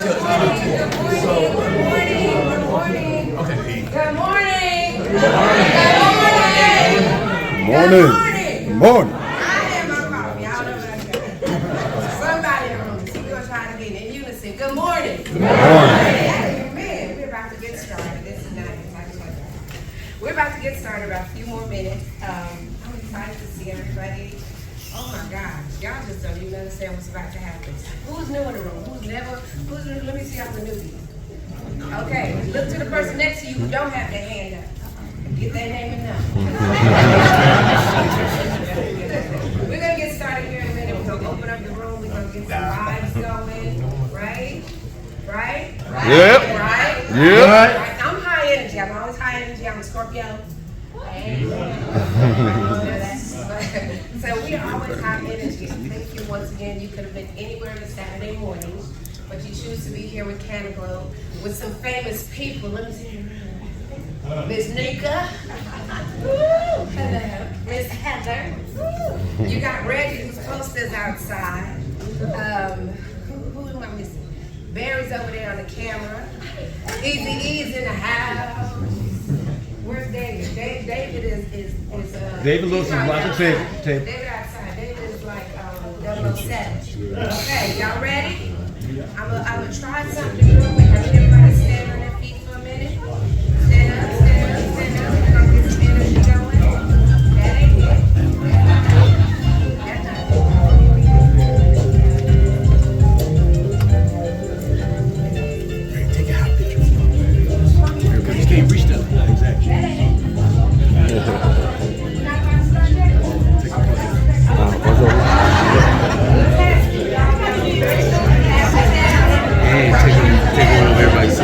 Good morning. I had my coffee. Y'all know what I got. Somebody in the room. So we're going to try it again in unison. Good morning. Good morning. Man, we're about to get started. This is not we're about to get started about a few more minutes. I'm excited to see everybody. Oh my gosh, y'all just don't even understand what's about to happen. Who's new in the room? Who's new? Let me see all the newbies. Okay, look to the person next to you who don't have their hand up. Get their name and number. We're going to get started here in a minute. We're going to open up the room. We're going to get some vibes going. Right? Yep. Right? I'm high energy. I'm always high energy. I'm a Scorpio. So we are always high energy. Thank you once again. You could have been anywhere on a Saturday morning, but you choose to be here with Canaglow with some famous people. Let me see. Miss Nika. Hello. Miss Heather. You got Reggie who's posters outside. Who am I missing? Barry's over there on the camera. Easy E's in the house. Where's David? David is David Wilson, lots of tape. David outside. David is like 007. Okay, y'all ready? I'm gonna try something real quick. I need everybody to stand on their feet for a minute. Stand up. We're gonna get some energy going. That ain't it. That's not Hey, take a hot picture. Because you can't reach them. Exactly. Take one of everybody's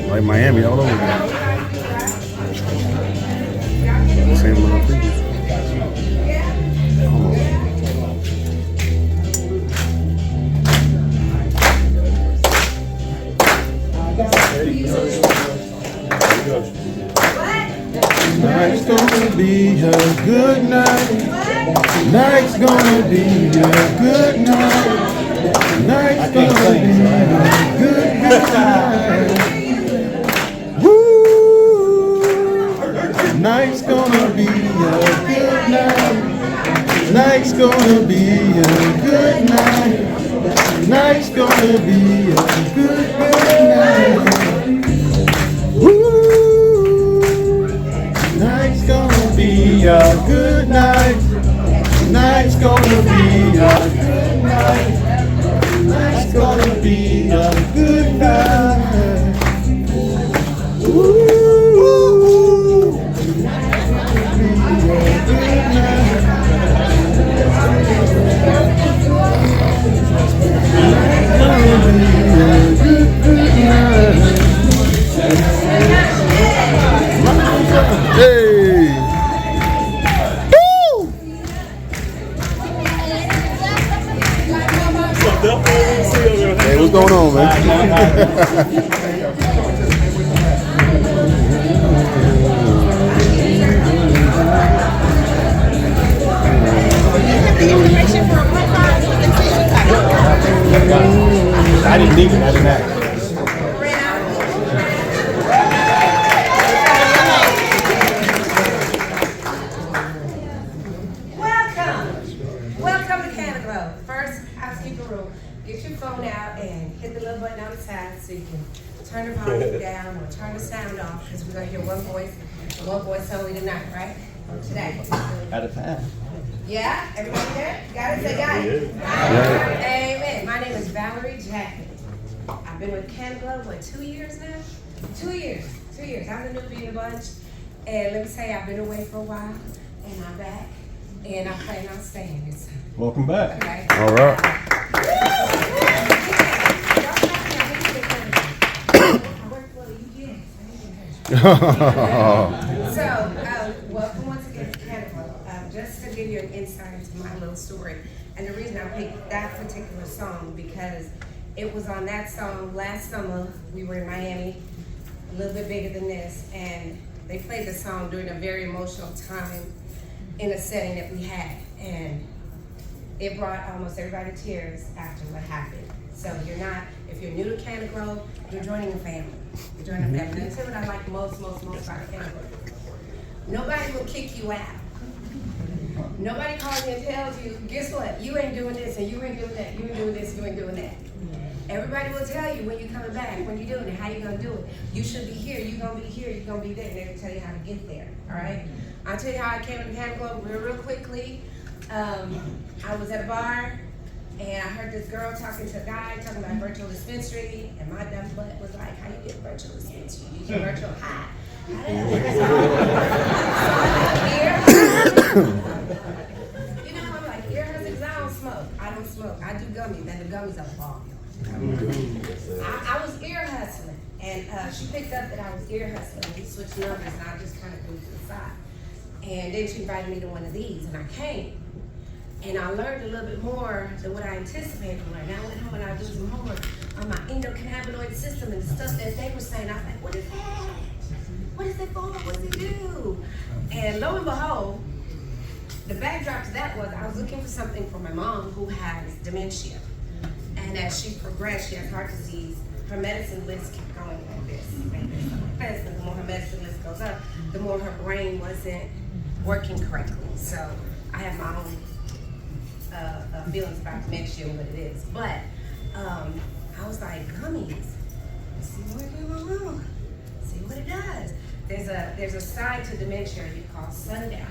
like Miami all over again. Same little thing. Tonight's gonna be a good night. Tonight's gonna be a good night. Tonight's gonna be a good night. Tonight's gonna be a good night. Tonight's gonna be a good night. Tonight's gonna be a good night. Woo! Tonight's gonna be a good night. Tonight's gonna be a good night. Tonight's gonna be a good night. Woo! Hey, what's going on, man? I didn't need it. I didn't have it. Welcome to Canaglow. First, housekeeping rule. Get your phone out and hit the little button on the side so you can turn the volume down or turn the sound off because we're going to hear one voice only tonight, right? Today. At a time. Yeah? Everybody there? Got it? Say got it. Amen. My name is Valerie Jackson. I've been with Canaglow, what, 2 years now? 2 years. I'm the newbie in the bunch. And let me say, I've been away for a while, and I'm back. And I plan on staying this time. Welcome back. Okay? All right. Welcome once again to Canada. Just to give you an insight into my little story, and the reason I picked that particular song because it was on that song last summer. We were in Miami, a little bit bigger than this, and they played the song during a very emotional time in a setting that we had, and it brought almost everybody to tears after what happened. So if you're new to Canada, you're joining a family. You're joining a family. And that's what I like most about Canada. Nobody will kick you out. Nobody calls you and tells you, guess what? You ain't doing this and you ain't doing that. You ain't doing this, you ain't doing that. Everybody will tell you when you're coming back, when you're doing it, how you're gonna do it. You should be here, you're gonna be here, you're gonna be there, and they'll tell you how to get there. All right? I'll tell you how I came to Canada real quickly. I was at a bar and I heard this girl talking to a guy talking about virtual dispensary, and my dumb butt was like, how you get virtual dispensary? You get virtual high. You know, I'm like, ear hustling, because I don't smoke. I don't smoke. I do gummies, and the gummies are bomb. I was ear hustling, and she picked up that I was ear hustling. We switched numbers, and I just kind of moved to the side. And then she invited me to one of these, and I came. And I learned a little bit more than what I anticipated to learn. Now I went home and I was doing some homework on my endocannabinoid system and the stuff that they were saying. I was like, what is that? What is it for? What does it do? And lo and behold, the backdrop to that was I was looking for something for my mom who has dementia. And as she progressed, she has heart disease, her medicine list kept going like this. And the more her medicine list goes up, the more her brain wasn't working correctly. So I have my own feelings about dementia and what it is. But I was like, gummies. See what it does. There's a side to dementia you call sundown,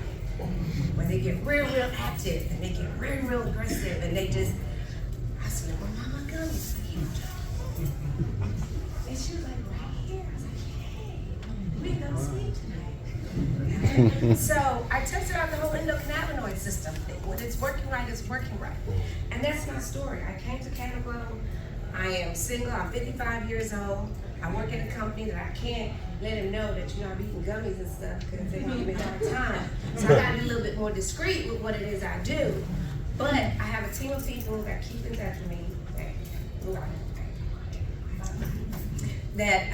where they get real active and they get real aggressive and they just. I said, well, mama, gummies. And she was like, right here. I was like, hey, we can go to sleep tonight. So I tested out the whole endocannabinoid system. When it's working right, it's working right. And that's my story. I came to Canada. I am single. I'm 55 years old. I work at a company that I can't let them know that, I'm eating gummies and stuff because they're going to give me a hard time. So I got to be a little bit more discreet with what it is I do. But I have a team of people that keep in touch with me, that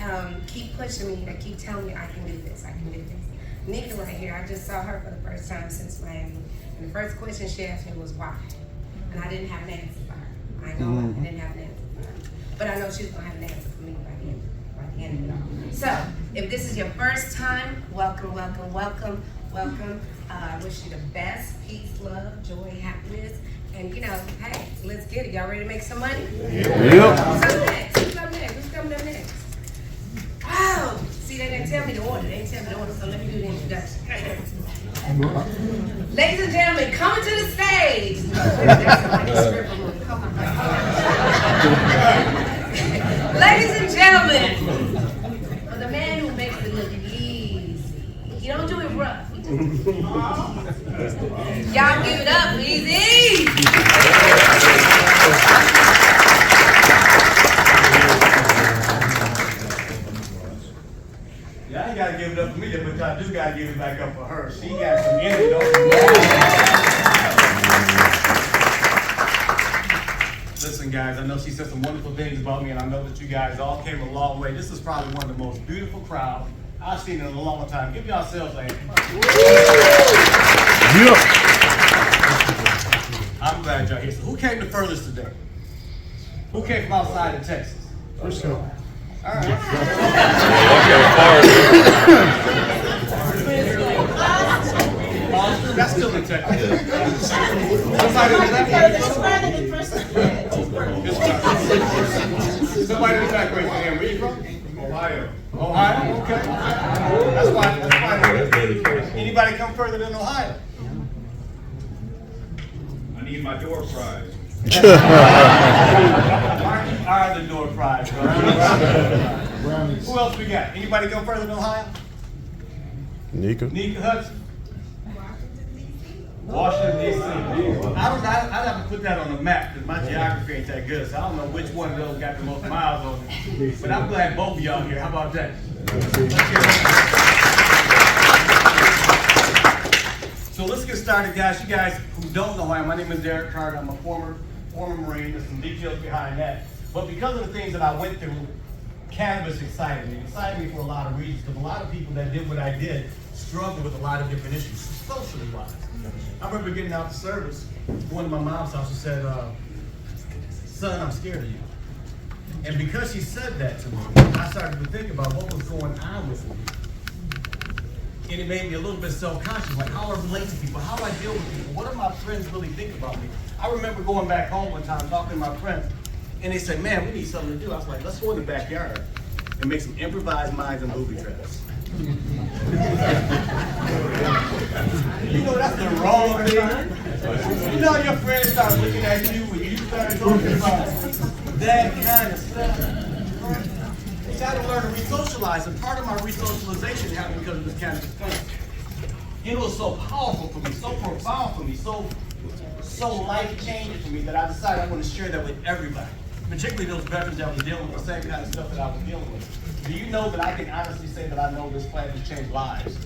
keep pushing me, that keep telling me I can do this, I can do this. Nika right here, I just saw her for the first time since Miami. And the first question she asked me was why. And I didn't have an answer for her. I know I didn't have an answer for her. But I know she's gonna have an answer for me by the end of it all. So, if this is your first time, welcome. I wish you the best, peace, love, joy, happiness. And hey, let's get it. Y'all ready to make some money? Yep. Who's up next? Oh, see, they didn't tell me the order. So let me do the introduction. Ladies and gentlemen, coming to the stage. That's like a stripper movie. Come on. Ladies and gentlemen, for the man who makes it look easy. You don't do it rough. Y'all give it up, easy. I ain't got to give it up for me, but I do got to give it back up for her. She got some energy, Listen, guys, I know she said some wonderful things about me, and I know that you guys all came a long way. This is probably one of the most beautiful crowds I've seen in a long time. Give yourselves a hand. Yep. I'm glad y'all here. So who came the furthest today? Who came from outside of Texas? Let's go. All right. That's still in Texas. Somebody in the back. Somebody in the back raise your hand. Where you from? Ohio. Ohio? Okay. That's fine. Anybody come further than Ohio? I need my door prize. All right, the door prize, bro. Who else we got? Anybody go further than Ohio? Nika Hudson. Washington, D.C. I have to put that on the map because my geography ain't that good, so I don't know which one of those got the most miles on it. But I'm glad both of y'all here. How about that? So let's get started, guys. You guys who don't know who I am, my name is Derek Carter. I'm a former Marine. There's some details behind that. But because of the things that I went through, cannabis excited me. It excited me for a lot of reasons, because a lot of people that did what I did struggled with a lot of different issues, socially wise. I remember getting out the service, going to my mom's house, she said, son, I'm scared of you. And because she said that to me, I started to think about what was going on with me. And it made me a little bit self-conscious, like how I relate to people, how I deal with people, what do my friends really think about me? I remember going back home one time talking to my friends, and they said, man, we need something to do. I was like, let's go in the backyard and make some improvised mines and booby traps. You know, that's the wrong thing. You know, your friends start looking at you when you start talking about that kind of stuff. You got to learn to re-socialize, and part of my re-socialization happened because of this cannabis plant. It was so powerful for me, so profound for me, so life-changing for me that I decided I want to share that with everybody, particularly those veterans that were dealing with the same kind of stuff that I was dealing with. Do you know that I can honestly say that I know this plant has changed lives?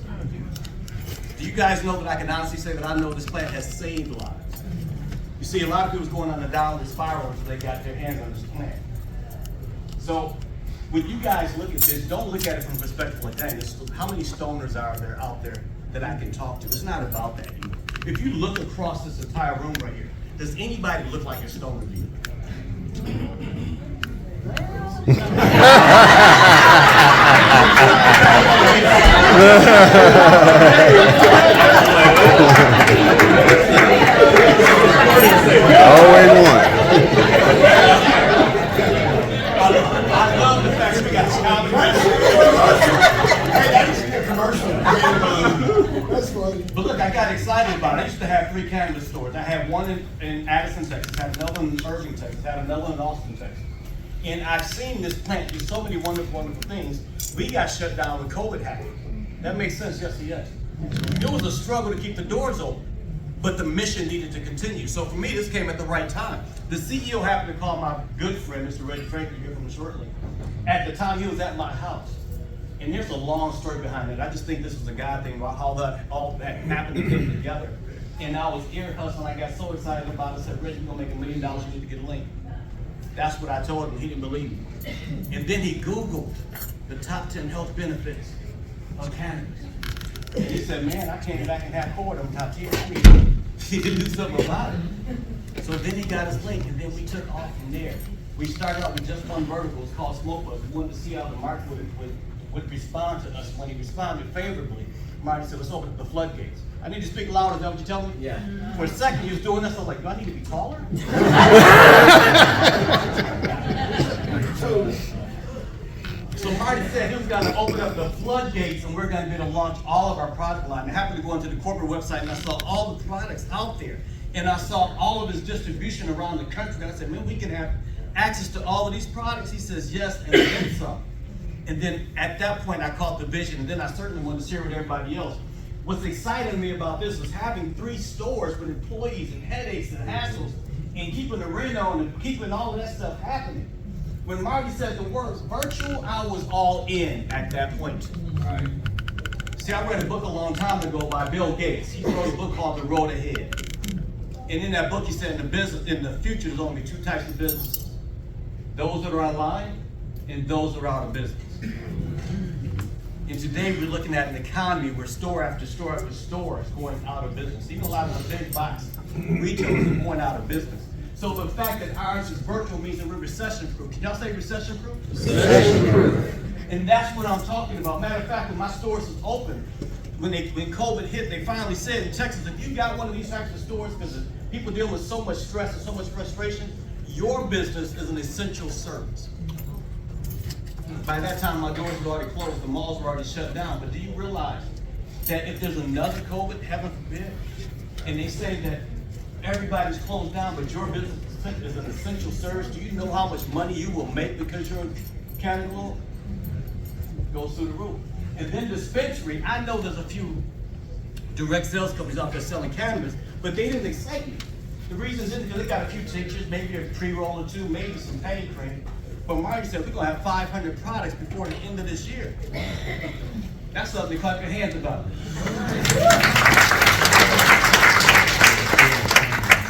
Do you guys know that I can honestly say that I know this plant has saved lives? You see, a lot of people's going on a downward spiral until they got their hands on this plant. So, when you guys look at this, don't look at it from a perspective like, dang, how many stoners are there out there that I can talk to? It's not about that. If you look across this entire room right here, does anybody look like a stoner to you? Always one. I love the fact that we got That's funny. But look, I got excited about it. I used to have 3 cannabis stores. I had one in Addison, Texas, had another in Irving, Texas, had another one in Austin, Texas. And I've seen this plant do so many wonderful, wonderful things. We got shut down when COVID happened. That makes sense, yes or yes? It was a struggle to keep the doors open, but the mission needed to continue. So for me, this came at the right time. The CEO happened to call my good friend, Mr. Reggie Frank, you'll hear from him shortly. At the time, he was at my house. And there's a long story behind it. I just think this was a God thing about how all that happened and came together. And I was ear hustling. I got so excited about it. I said, Reggie, you're going to make $1 million. You need to get a link. That's what I told him. He didn't believe me. And then he Googled the top 10 health benefits of cannabis. And he said, man, I came back and had 4 of them top 10. I mean, he didn't do something about it. So then he got his link, and then we took off from there. We started out with just one vertical. It's called Smoke Buzz. We wanted to see how the market would respond to us. When he responded favorably, Marty said, let's open up the floodgates. I need to speak louder, is that what you tell me? Yeah. For a second, he was doing this, I was like, do I need to be taller? So Marty said he was going to open up the floodgates and we're going to be able to launch all of our product line. I happened to go into the corporate website and I saw all the products out there. And I saw all of his distribution around the country. And I said, man, we can have access to all of these products. He says, yes, and then some. And then at that point, I caught the vision. And then I certainly wanted to share with everybody else. What's exciting me about this was having 3 stores with employees and headaches and hassles and keeping the rent on and keeping all of that stuff happening. When Marty said the words virtual, I was all in at that point. Right. See, I read a book a long time ago by Bill Gates. He wrote a book called The Road Ahead. And in that book, he said in the future, there's only 2 types of businesses. Those that are online and those that are out of business. And today we're looking at an economy where store after store after store is going out of business. Even a lot of the big box retailers are going out of business. So the fact that ours is virtual means that we're recession-proof. Can y'all say recession-proof? Recession-proof. And that's what I'm talking about. Matter of fact, when my stores was open, when COVID hit, they finally said in Texas, if you got one of these types of stores, because people dealing with so much stress and so much frustration, your business is an essential service. By that time, my doors were already closed, the malls were already shut down. But do you realize that if there's another COVID, heaven forbid, and they say that everybody's closed down, but your business is an essential service, do you know how much money you will make because you're in county law? Goes through the roof. And then dispensary, I know there's a few direct sales companies out there selling cannabis, but they didn't excite me. The reason is because they got a few tinctures, maybe a pre-roll or two, maybe some pain cream. But Marty said, we're gonna have 500 products before the end of this year. That's something to clap your hands about.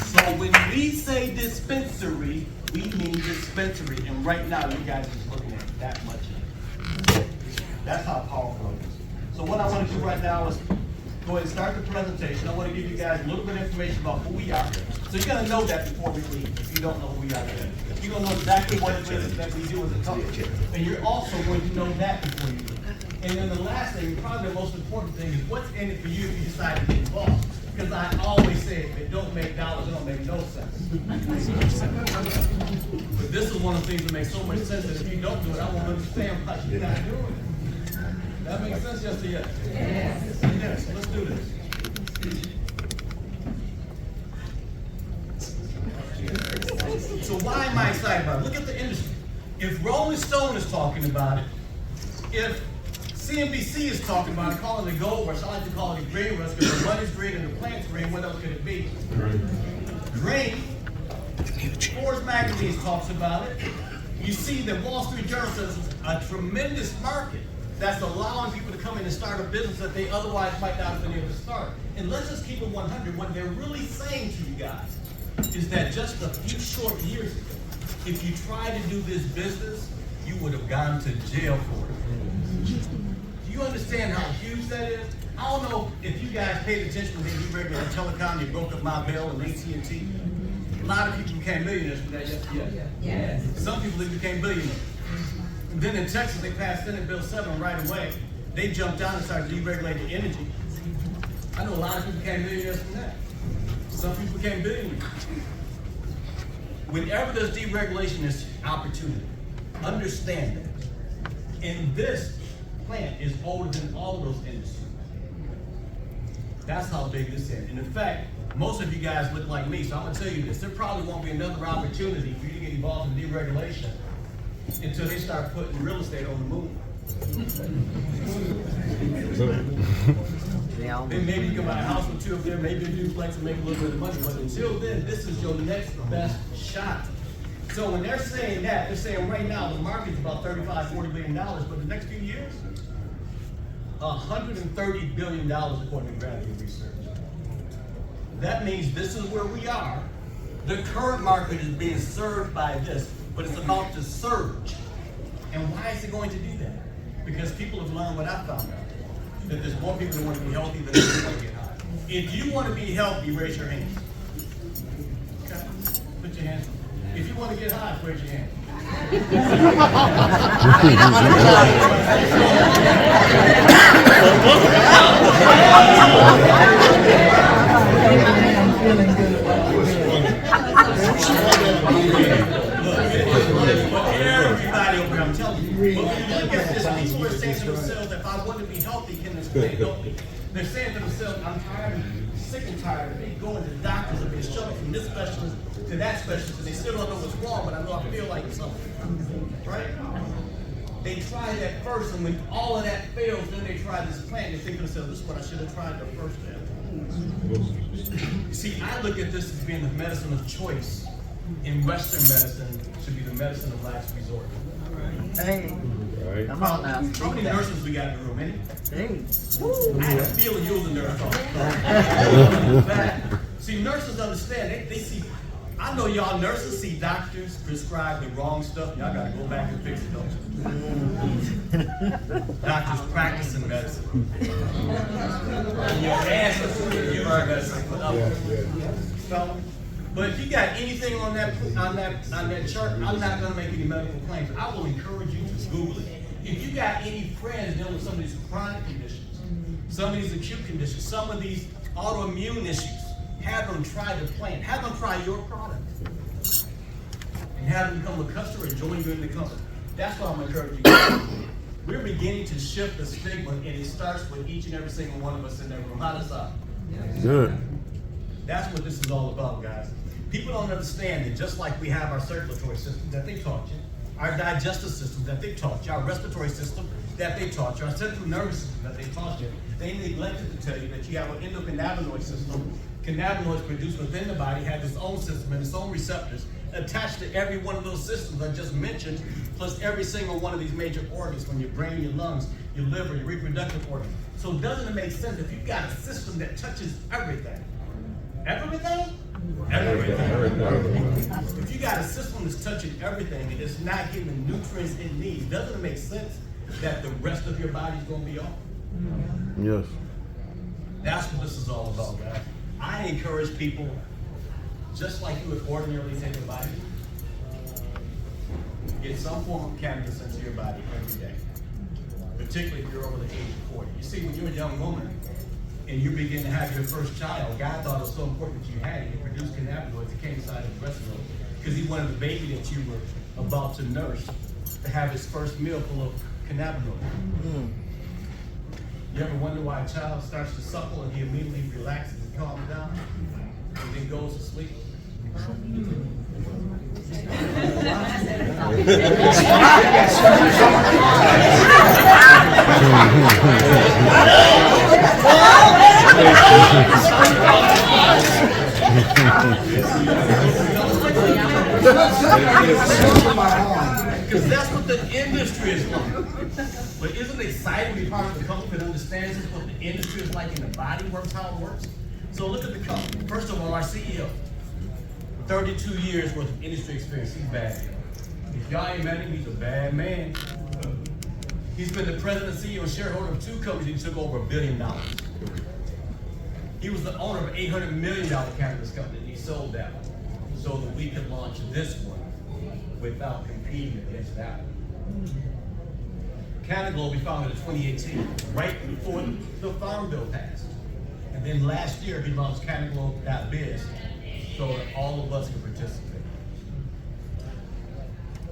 So when we say dispensary, we mean dispensary. And right now, you guys are just looking at that much. That's how powerful it is. So what I want to do right now is go ahead and start the presentation. I want to give you guys a little bit of information about who we are. So you're going to know that before we leave, if you don't know who we are today. You're going to know exactly what it is that we do as a company. And you're also going to know that before you leave. And then the last thing, probably the most important thing, is what's in it for you if you decide to get involved. Because I always say, if it don't make dollars, it don't make no sense. But this is one of the things that makes so much sense that if you don't do it, I won't understand why you're not doing it. That makes sense, yes or yes? Yes. Yes, let's do this. So why am I excited about it? Look at the industry. If Rolling Stone is talking about it, if CNBC is talking about it, calling it gold rush, I like to call it a green rush because the money's green and the plant's green, what else could it be? Green. Forbes magazine talks about it. You see that Wall Street Journal says it's a tremendous market that's allowing people to come in and start a business that they otherwise might not have been able to start. And let's just keep it 100. What they're really saying to you guys is that just a few short years ago, if you tried to do this business, you would have gone to jail for it. Do you understand how huge that is? I don't know if you guys paid attention when they deregulated telecom, they broke up my Bell and AT&T. A lot of people became millionaires from that yes. Some people even became billionaires. And then in Texas, they passed Senate Bill 7 right away. They jumped down and started deregulating energy. I know a lot of people became millionaires from that. Some people became billionaires. Whenever there's deregulation, there's opportunity. Understand that. And this plant is older than all of those industries. That's how big this is. And in fact, most of you guys look like me, so I'm gonna tell you this. There probably won't be another opportunity for you to get involved in deregulation until they start putting real estate on the moon. Then maybe you can buy a house or two up there, maybe a duplex and make a little bit of money. But until then, this is your next best shot. So when they're saying that, they're saying right now the market's about $35, $40 billion, but the next few years, $130 billion according to Gravity Research. That means this is where we are. The current market is being served by this, but it's about to surge. And why is it going to do that? Because people have learned what I found out, that there's more people who want to be healthy than those who want to get high. If you want to be healthy, raise your hands. Okay? Put your hands up. If you want to get high, raise your hand. Everybody over here, I'm telling you. But when you look at this, people are saying to themselves, if I want to be healthy, can this plant help me? They're saying to themselves, I'm tired, sick and tired of me going to doctors and being shoved from this specialist to that specialist, and they still don't know what's wrong, but I know I feel like something. Right? They try that first, and when all of that fails, then they try this plant. They think to themselves, this is what I should have tried the first time. You see, I look at this as being the medicine of choice. In Western medicine, should be the medicine of last resort. Hey, come on now. How many nurses we got in the room? Any? Hey. I had a feeling you was a nurse. See, nurses understand. They see. I know y'all nurses see doctors prescribe the wrong stuff. Y'all got to go back and fix it, don't you? Doctors practicing medicine. Your ancestors use medicine for others. So, but if you got anything on that chart, I'm not going to make any medical claims. I will encourage you to Google it. If you got any friends dealing with some of these chronic conditions, some of these acute conditions, some of these autoimmune issues, have them try the plant. Have them try your product. And have them become a customer and join you in the company. That's what I'm encouraging you. We're beginning to shift the stigma, and it starts with each and every single one of us in that room. How does that? Good. That's what this is all about, guys. People don't understand that just like we have our circulatory system that they taught you, our digestive system that they taught you, our respiratory system that they taught you, our central nervous system that they taught you, they neglected to tell you that you have an endocannabinoid system cannabinoids produced within the body have its own system and its own receptors attached to every one of those systems I just mentioned, plus every single one of these major organs, from your brain, your lungs, your liver, your reproductive organs. So doesn't it make sense if you've got a system that touches everything? Everything? Everything. If you got a system that's touching everything and it's not getting the nutrients it needs, doesn't it make sense that the rest of your body's gonna be off? Yes. That's what this is all about, guys. I encourage people, just like you would ordinarily take a body, get some form of cannabis into your body every day, particularly if you're over the age of 40. You see, when you're a young woman and you begin to have your first child, God thought it was so important that you had it. He produced cannabinoids that came inside of the breast milk because he wanted the baby that you were about to nurse to have his first meal full of cannabinoids. You ever wonder why a child starts to suckle and he immediately relaxes and calms down and then goes to sleep? Because that's what the industry is like. But isn't it exciting to be part of the company that understands what the industry is like and the body works, how it works? So look at the company. First of all, our CEO, 32 years worth of industry experience. He's bad. If y'all ain't met him, he's a bad man. He's been the president, CEO, and shareholder of 2 companies that took over $1 billion. He was the owner of an $800 million cannabis company, and he sold that one so that we could launch this one without competing against that one. CannaGlow we founded in 2018, right before the Farm Bill passed. And then last year he launched CannaGlow.biz so that all of us can participate.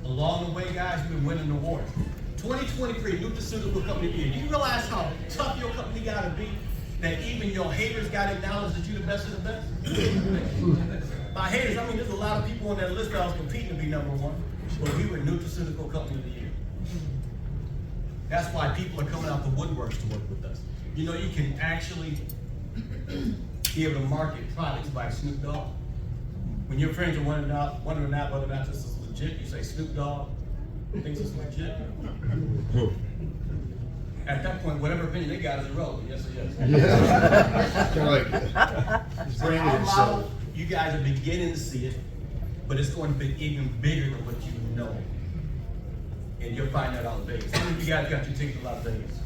Along the way, guys, we've been winning awards. 2023 Nutraceutical Company of the Year. Do you realize how tough your company gotta be? That even your haters gotta acknowledge that you're the best of the best? By haters, I mean there's a lot of people on that list that I was competing to be #1, but we were Nutraceutical Company of the Year. That's why people are coming out the woodworks to work with us. You know, you can actually be able to market products by Snoop Dogg. When your friends are wondering whether or not this is legit, you say Snoop Dogg thinks it's legit. At that point, whatever opinion they got is irrelevant. Yes or yes? Yeah. Kind of like branded itself. You guys are beginning to see it, but it's going to be even bigger than what you know. And you'll find that out in Vegas. How many of you guys got your tickets to Las Vegas?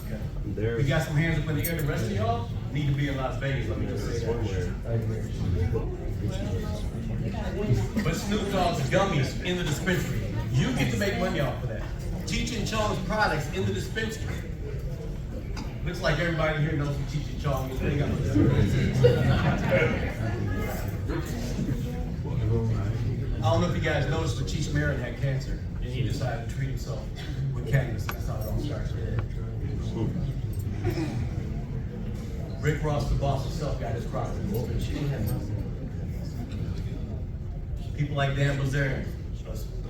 Okay. We got some hands up in the air. The rest of y'all need to be in Las Vegas. Let me just say that. But Snoop Dogg's gummies in the dispensary, you get to make money off of that. Cheech and Chong's products in the dispensary. Looks like everybody here knows who Cheech and Chong is. They got I don't know if you guys noticed, but Cheech Marin had cancer, and he decided to treat himself with cannabis. That's how it all started. Rick Ross, the boss himself, got his product. People like Dan Bilzerian,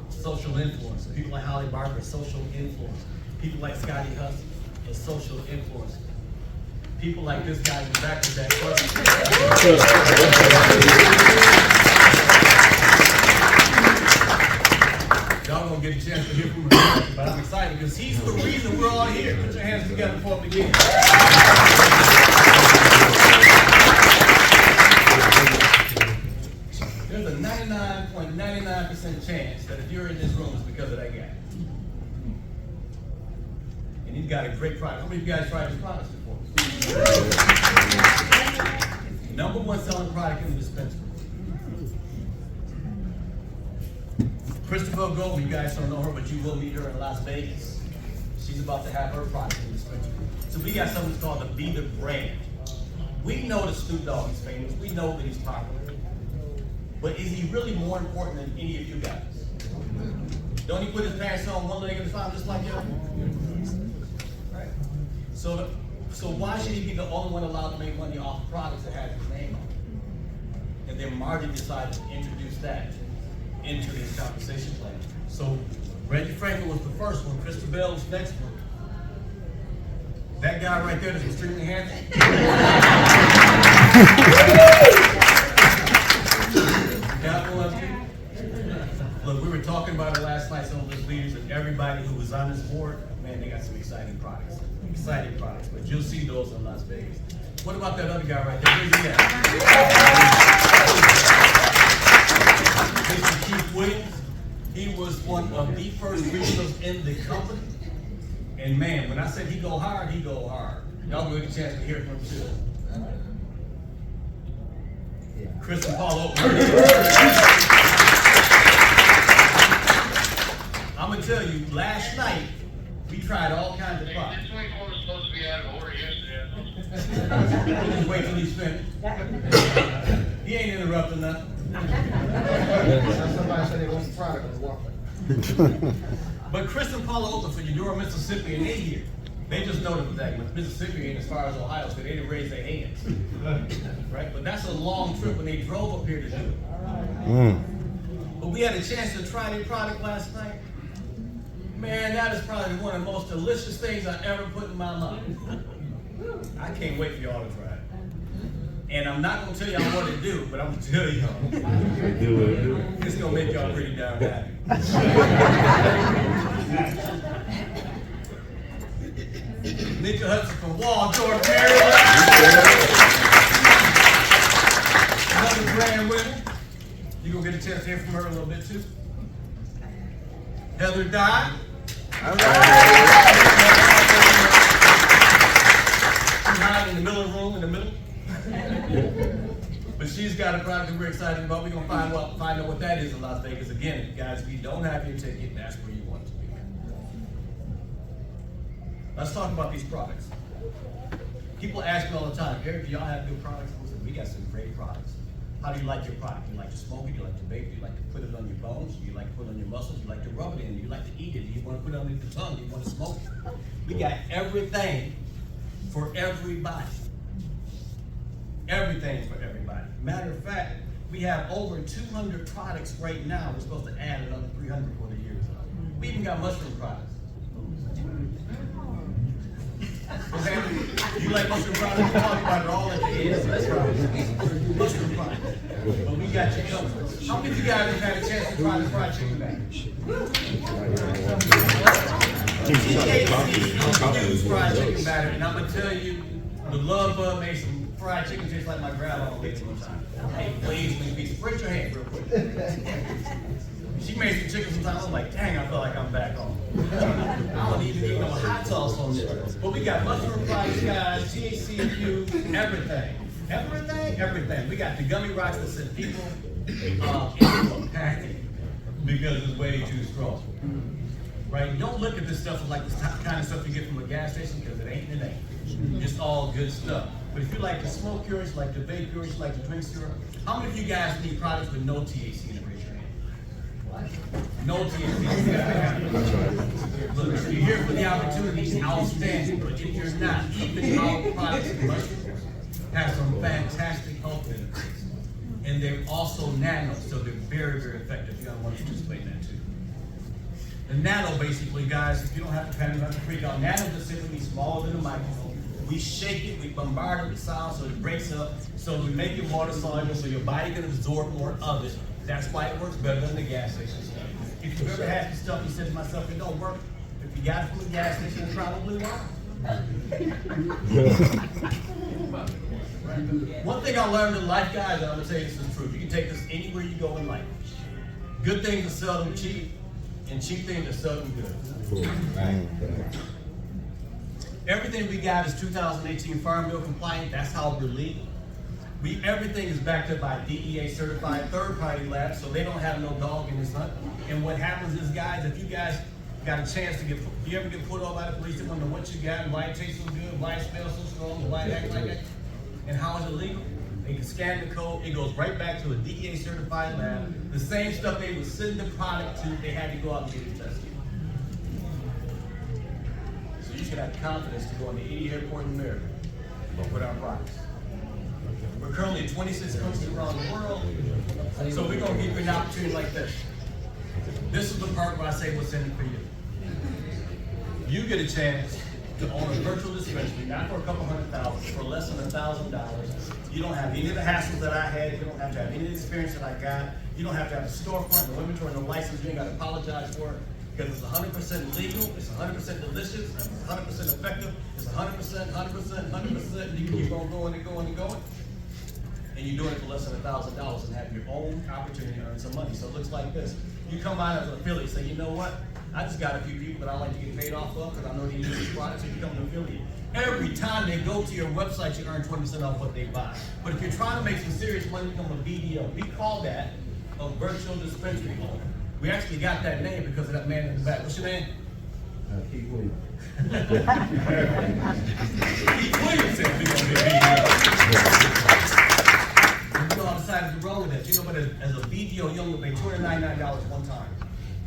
social influence. People like Holly Barker, social influence. People like Scotty Huss, a social influence. People like this guy in the back of that y'all gonna get a chance to hear from him, but I'm excited because he's the reason we're all here. Put your hands together for him again. There's a 99.99% chance that if you're in this room, it's because of that guy. And he's got a great product. How many of you guys tried his products before? #1 selling product in the dispensary. Christabel Goldman, you guys don't know her, but you will meet her in Las Vegas. She's about to have her product in the dispensary. So we got something called the Be The brand. We know that Snoop Dogg is famous. We know that he's popular. But is he really more important than any of you guys? Don't he put his pants on one leg at a time just like you? Right. So why should he be the only one allowed to make money off products that have his name on it? And then Marty decided to introduce that into his compensation plan. So Reggie Franklin was the first one, Christabel was the next one. That guy right there is extremely handsome. Look, we were talking about it last night, some of the leaders and everybody who was on this board, man, they got some exciting products. Exciting products, but you'll see those in Las Vegas. What about that other guy right there? Where's he at? Mr. Keith Williams. He was one of the first regionals in the company. And man, when I said he go hard, he go hard. Y'all will get a chance to hear from him too. Chris and Paul Oakley. I'm gonna tell you, last night, we tried all kinds of products. This 24 was supposed to be out of order yesterday. Just wait till he's finished. He ain't interrupting nothing. Somebody said they want the product on the walkway. But Chris and Paula Oakley for Eudora, Mississippi, and they here. They just know that Mississippi ain't as far as Ohio, so they didn't raise their hands. Right? But that's a long trip when they drove up here to do it. But we had a chance to try their product last night. Man, that is probably one of the most delicious things I ever put in my mouth. I can't wait for y'all to try it. And I'm not gonna tell y'all what to do, but I'm gonna tell y'all. It's gonna make y'all pretty darn happy. Nika Hudson from Waldorf, Maryland. Another grand winner. You're gonna get a chance to hear from her a little bit too. Heather Dye. Right in the middle of the room, in the middle. But she's got a product that we're excited about. We're gonna find out what that is in Las Vegas. Again, guys, if you don't have your ticket, that's where you want it to be. Let's talk about these products. People ask me all the time, Eric, do y'all have good products? I said, we got some great products. How do you like your product? You like to smoke it? You like to bake it? You like to put it on your bones? You like to put it on your muscles? You like to rub it in? You like to eat it? You want to put it under the tongue? You want to smoke it? We got everything for everybody. Everything for everybody. Matter of fact, we have over 200 products right now. We're supposed to add another 300 before the year is up. We even got mushroom products. Okay? You like mushroom products? We'll talk about it all at the end. Mushroom products. But we got you covered. How many of you guys have had a chance to try the fried chicken batter? THC fried chicken batter, and I'm gonna tell you, the Love Bug made some fried chicken taste like my grandma made it one time. Hey, please, pieces. Raise your hand real quick. She made some chicken sometimes. I'm like, dang, I feel like I'm back home. I don't even need no hot sauce on this. But we got mushroom fries, guys, THC infused, everything. Everything. We got the gummy rocks that said people into a packet because it's way too strong. Right? Don't look at this stuff like the kind of stuff you get from a gas station because it ain't. It's all good stuff. But if you like to smoke yours, you like to vape yours, you like to drink syrup, how many of you guys need products with no THC in it? Raise your hand. No THC. Look, if you're here for the opportunity, outstanding. But if you're not, even our products and mushrooms have some fantastic health benefits. And they're also nano, so they're very, very effective. You gotta want to participate in that too. The nano, basically, guys, if you don't have to panic about the freak out, nano just simply smaller than a microphone. We shake it, we bombard it with sound so it breaks up, so we make it water soluble so your body can absorb more of it. That's why it works better than the gas station stuff. If you've ever had this stuff, you said to myself, it don't work. If you got it from a gas station, it probably won't. One thing I learned in life, guys, and I'm gonna tell you this is the truth. You can take this anywhere you go in life. Good things are seldom cheap, and cheap things are seldom good. Everything we got is 2018 Farm Bill compliant. That's how we're legal. Everything is backed up by DEA certified third-party labs, so they don't have no dog in this hunt. And what happens is, guys, if you guys got a chance to you ever get pulled over by the police, they want to know what you got and why it tastes so good, why it smells so strong, why it acts like that, and how is it legal? They can scan the code, it goes right back to a DEA certified lab. The same stuff they would send the product to, they had to go out and get it tested. So you should have confidence to go into any airport in America with our products. We're currently in 26 countries around the world, so we're going to give you an opportunity like this. This is the part where I say what's in it for you. You get a chance to own a virtual dispensary, not for a couple $100,000, for less than $1,000. You don't have any of the hassles that I had. You don't have to have any of the experience that I got. You don't have to have a storefront, no inventory, no license. You ain't got to apologize for it because it's 100% legal. It's 100% delicious. It's 100% effective. It's 100%, 100%, 100%. You can keep on going and going and going. And you're doing it for less than $1,000 and have your own opportunity to earn some money. So it looks like this. You come out as an affiliate, say, you know what? I just got a few people that I like to get paid off of because I know they use this product, so you become an affiliate. Every time they go to your website, you earn 20% off what they buy. But if you're trying to make some serious money, become a BDO. We call that a virtual dispensary owner. We actually got that name because of that man in the back. What's your name? Keith Williams. Keith Williams said we're going to be a BDO. You know, I decided to roll with that. You know, but as a BDO, you only pay $299 one time.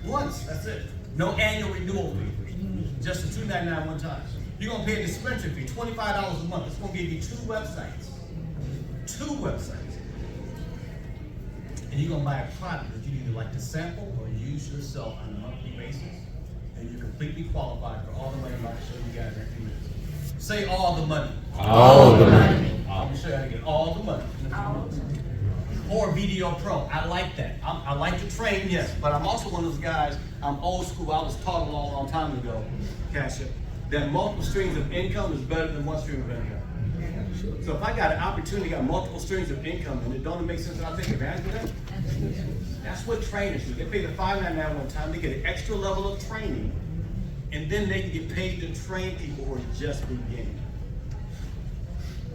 Once, that's it. No annual renewal fee. Just the $299 one time. You're gonna pay a dispensary fee, $25 a month. It's gonna give you 2 websites. 2 websites. And you're gonna buy a product that you either like to sample or use yourself on a monthly basis. And you're completely qualified for all the money I'm about to show you guys in a few minutes. Say all the money. All the money. I'm gonna show you how to get all the money in a few minutes. Or Video Pro. I like that. I like to train, yes, but I'm also one of those guys, I'm old school. I was taught a long, long time ago, Cassia, that multiple streams of income is better than one stream of income. So if I got an opportunity, got multiple streams of income, and it don't make sense that I take advantage of that? That's what trainers do. They pay the $599 one time, they get an extra level of training, and then they can get paid to train people who are just beginning.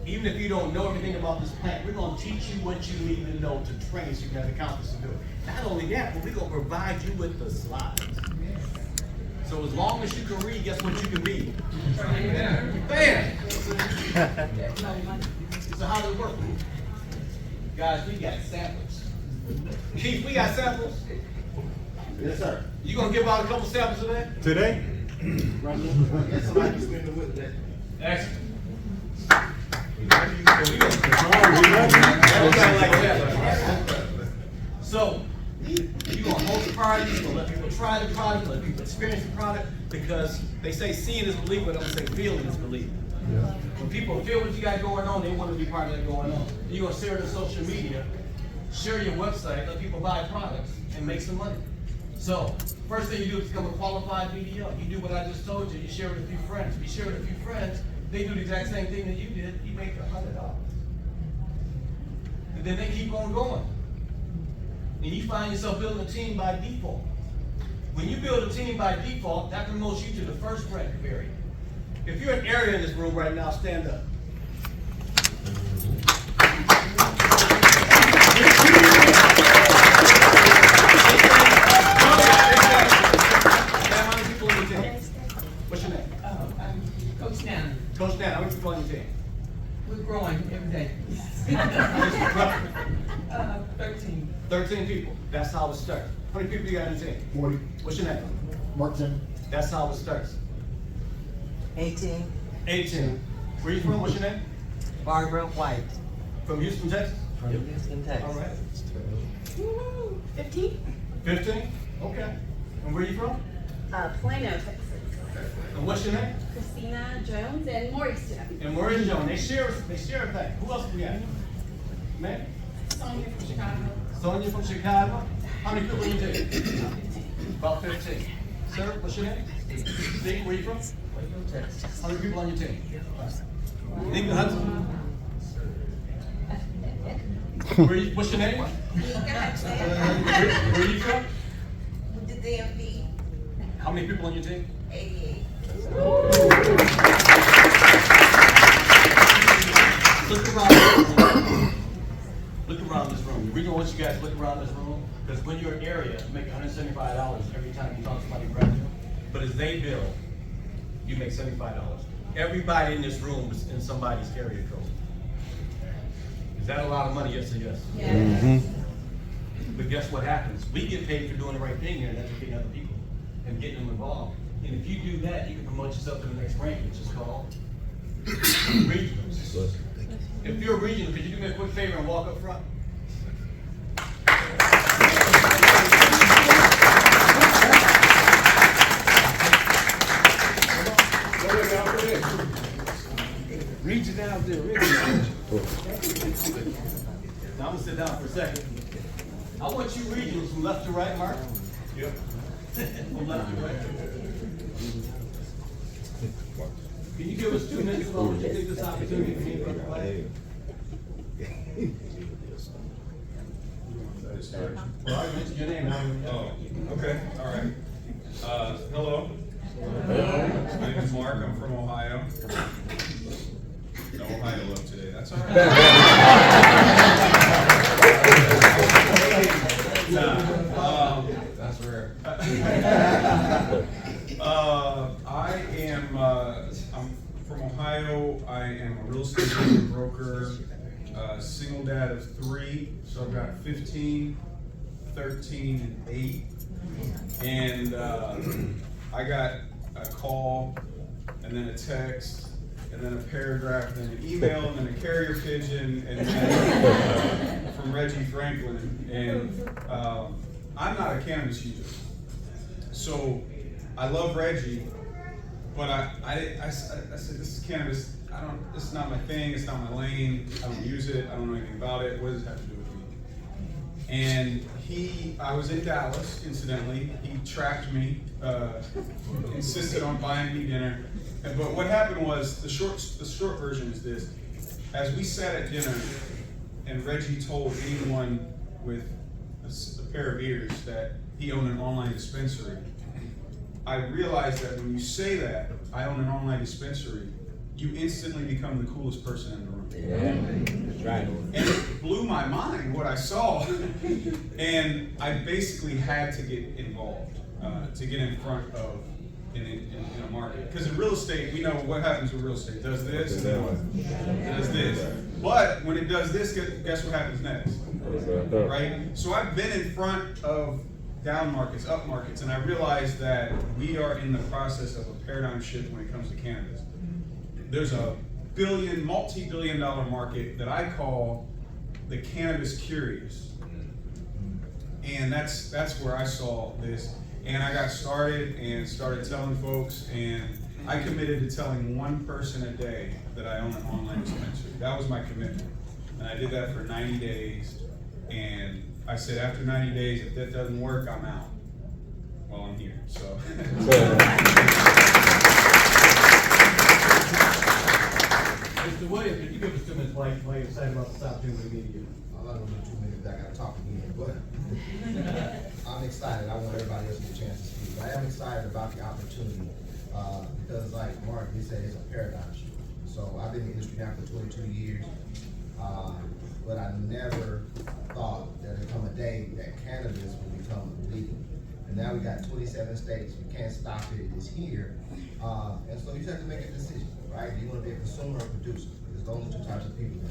Even if you don't know everything about this plant, we're going to teach you what you need to know to train so you can have the confidence to do it. Not only that, but we're going to provide you with the slides. So as long as you can read, guess what you can be? Bam! So how does it work? Guys, we got samples. Keith, we got samples? Yes, sir. You going to give out a couple samples today? Today? Yes, somebody can spin the whip that. Excellent. So, you're going to host a party, you're going to let people try the product, let people experience the product, because they say seeing is believing, but I'm going to say feeling is believing. When people feel what you got going on, they want to be part of that going on. You're going to share it on social media, share your website, let people buy products, and make some money. So, first thing you do is become a qualified BDO. You do what I just told you, you share it with a few friends. If you share it with a few friends, they do the exact same thing that you did, you make $100. And then they keep on going. And you find yourself building a team by default. When you build a team by default, that promotes you to the first rank area. If you're an area in this room right now, stand up. How many people on your team? What's your name? Coach Nan, Coach Dan, how many people on your team? we're growing every day. 13. 13 people. That's how it starts. How many people you got on your team? 40. What's your name? Martin. That's how it starts. 18. 18. Where you from? What's your name? Barbara White, From Houston, Texas? from Houston, Texas. All right. 15? 15? Okay. And where you from? Plano, Texas. And what's your name? Christina Jones and Morristown. And Maurice Jones. They share a thing. Who else we got? Man? Sonia from Chicago. Sonia from Chicago. How many people in your team? About 15. Sir, what's your name? Steve, where you from? How many people on your team? Nick Hudson. What's your name? Where you from? With the DMV, How many people on your team? 88. Look around this room. Look around this room. The reason I want you guys to look around this room, because when you're in area, you make $175 every time you talk to somebody revenue. But as they bill, you make $75. Everybody in this room is in somebody's area code. Is that a lot of money? Yes or yes? Yes. But guess what happens? We get paid for doing the right thing here and educating other people and getting them involved. And if you do that, you can promote yourself to the next rank, which is called regionals. If you're a regional, could you do me a quick favor and walk up front? second. I want you regional from left to right, Mark. Yep. From left to right. Can you give us 2 minutes while we take this opportunity to meet brother White? Well, I mentioned your name. Oh, okay, all right. Hello. My name is Mark. I'm from Ohio. No Ohio love today. That's all right. That's rare. I'm from Ohio. I am a real estate broker, single dad of 3. So I've got 15, 13, and 8. And I got a call, and then a text, and then a paragraph, and then an email, and then a carrier pigeon, and then from Reggie Franklin. And I'm not a cannabis user, so I love Reggie, but I said, this is cannabis. This is not my thing. It's not my lane. I don't use it. I don't know anything about it. What does it have to do with me? And I was in Dallas, incidentally. He tracked me, insisted on buying me dinner. But what happened was, the short version is this. As we sat at dinner, and Reggie told anyone with a pair of ears that he owned an online dispensary, I realized that when you say that, I own an online dispensary, you instantly become the coolest person in the room. Yeah, that's right. And it blew my mind what I saw. And I basically had to get involved, to get in front of, in a market. Because in real estate, we know what happens with real estate. It does this, and then what? It does this. But when it does this, guess what happens next? Right? So I've been in front of down markets, up markets, and I realized that we are in the process of a paradigm shift when it comes to cannabis. There's a multi-billion-dollar market that I call the cannabis curious. And that's where I saw this. And I got started telling folks, and I committed to telling one person a day that I own an online dispensary. That was my commitment. And I did that for 90 days. And I said, after 90 days, if that doesn't work, I'm out. Well, I'm here, so. Mr. Williams, could you give us 2 minutes while you're excited about this opportunity to meet you? I'm not gonna do 2 minutes, I gotta talk again, but I'm excited. I want everybody else to get a chance to speak. I am excited about the opportunity, because like Mark, he said, it's a paradigm shift. So I've been in the industry now for 22 years, but I never thought there'd come a day that cannabis would become legal. And now we got 27 states, we can't stop it, it's here. And so you just have to make a decision, right? Do you wanna be a consumer or producer? There's only 2 types of people now.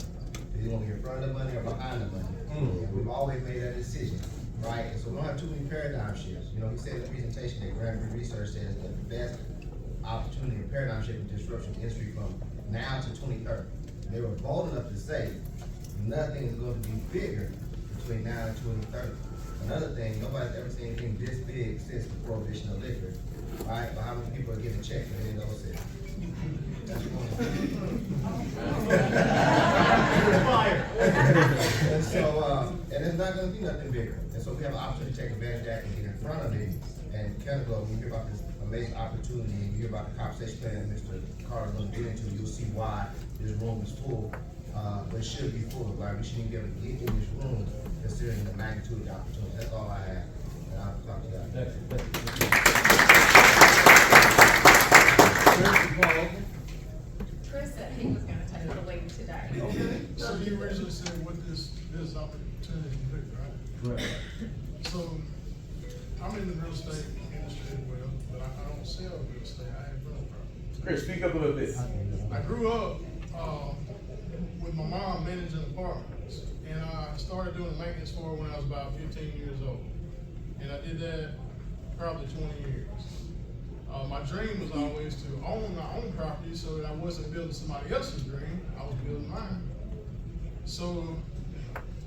Do you wanna be in front of the money or behind the money? And we've always made that decision, right? And so we don't have too many paradigm shifts. You know, he said in the presentation that Granbury Research says that the best opportunity for paradigm shift and disruption industry from now to 2030. And they were bold enough to say nothing is going to be bigger between now and 2030. Another thing, nobody's ever seen anything this big since the prohibition of liquor, right? But how many people are getting checks for any of those sales? That's one. And so, and it's not going to be nothing bigger. And so we have an opportunity to take advantage of that and get in front of it. And kind of go, when you hear about this amazing opportunity and you hear about the conversation that Mr. Carter is going to get into, you'll see why this room is full. But it should be full. Like, we shouldn't be able to get in this room considering the magnitude of the opportunity. That's all I have. And I'll talk to you guys. Chris said he was gonna take the lead today. Okay, so you originally said what this opportunity is, right? Right. So, I'm in the real estate industry as well, but I don't sell real estate, I have rental property. Chris, speak up a little bit. I grew up, with my mom managing apartments, and I started doing maintenance for her when I was about 15 years old. And I did that probably 20 years. My dream was always to own my own property so that I wasn't building somebody else's dream, I was building mine. So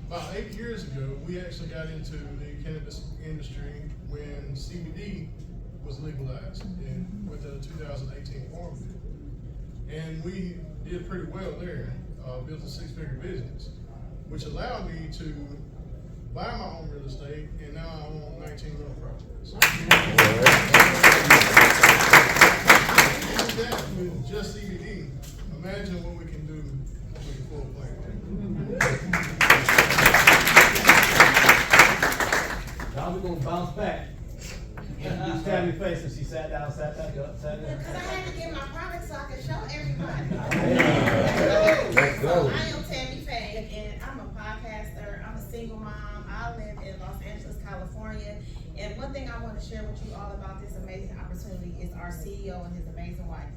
about 8 years ago, we actually got into the cannabis industry when CBD was legalized with the 2018 Farm Bill. And we did pretty well there, built a 6-figure business, which allowed me to buy my own real estate, and now I own 19 rental properties. That with just CBD, imagine what we can do with the full plan. Now we're gonna bounce back. You stab your face and she sat down, sat back up, sat down. Because I had to get my product so I could show everybody. Let's go. So I am Tammy Faye, and I'm a podcaster. I'm a single mom. I live in Los Angeles, California. And one thing I want to share with you all about this amazing opportunity is our CEO and his amazing wife.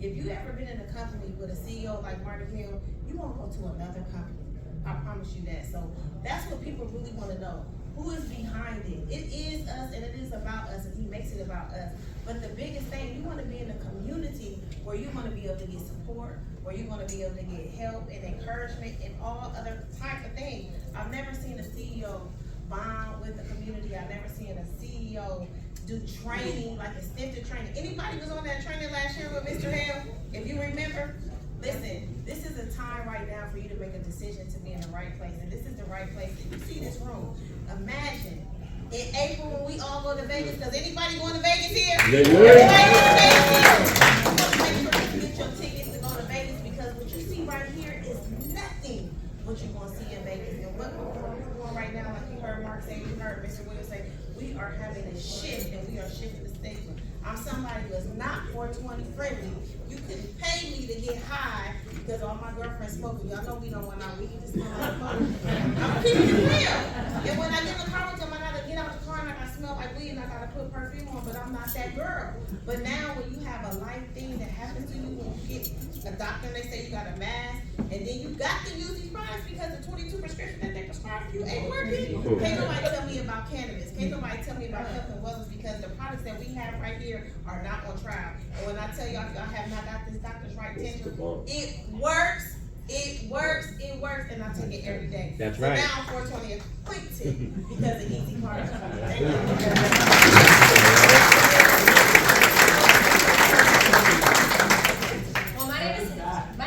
If you've ever been in a company with a CEO like Martin Hill, you won't go to another company. I promise you that. So that's what people really want to know. Who is behind it? It is us, and it is about us, and he makes it about us. But the biggest thing, you want to be in a community where you're going to be able to get support, where you're going to be able to get help and encouragement and all other type of things. I've never seen a CEO bond with the community. I've never seen a CEO do training, like extensive training. Anybody was on that training last year with Mr. Hale? If you remember, listen, this is a time right now for you to make a decision to be in the right place. And this is the right place. If you see this room, imagine in April when we all go to Vegas. Does anybody going to Vegas here? Everybody going to Vegas here? Make sure you get your tickets to go to Vegas, because what you see right here is nothing what you're going to see in Vegas. And what we're doing right now, like you heard Mark say, you heard Mr. Williams say, we are having a shift, and we are shifting the station. I'm somebody who is not 420 friendly. You couldn't pay me to get high because all my girlfriends smoking. Y'all know we don't want our weed to smell like smoke. I'm keeping it real. And when I get in the car with them, I gotta get out the car and I gotta smell like weed and I gotta put perfume on, but I'm not that girl. But now when you have a life thing that happens to you, when you get a doctor and they say you got a mask, and then you got to use these products because the 22 prescriptions that they prescribe for you ain't working. Can't nobody tell me about cannabis. Can't nobody tell me about health and wellness, because the products that we have right here are not on trial. And when I tell y'all, if y'all have not got this doctor's right attention, it works. It works, it works, and I take it every day. That's so right. Now 420 is quick tip because of easy parts. Thank you. Well, my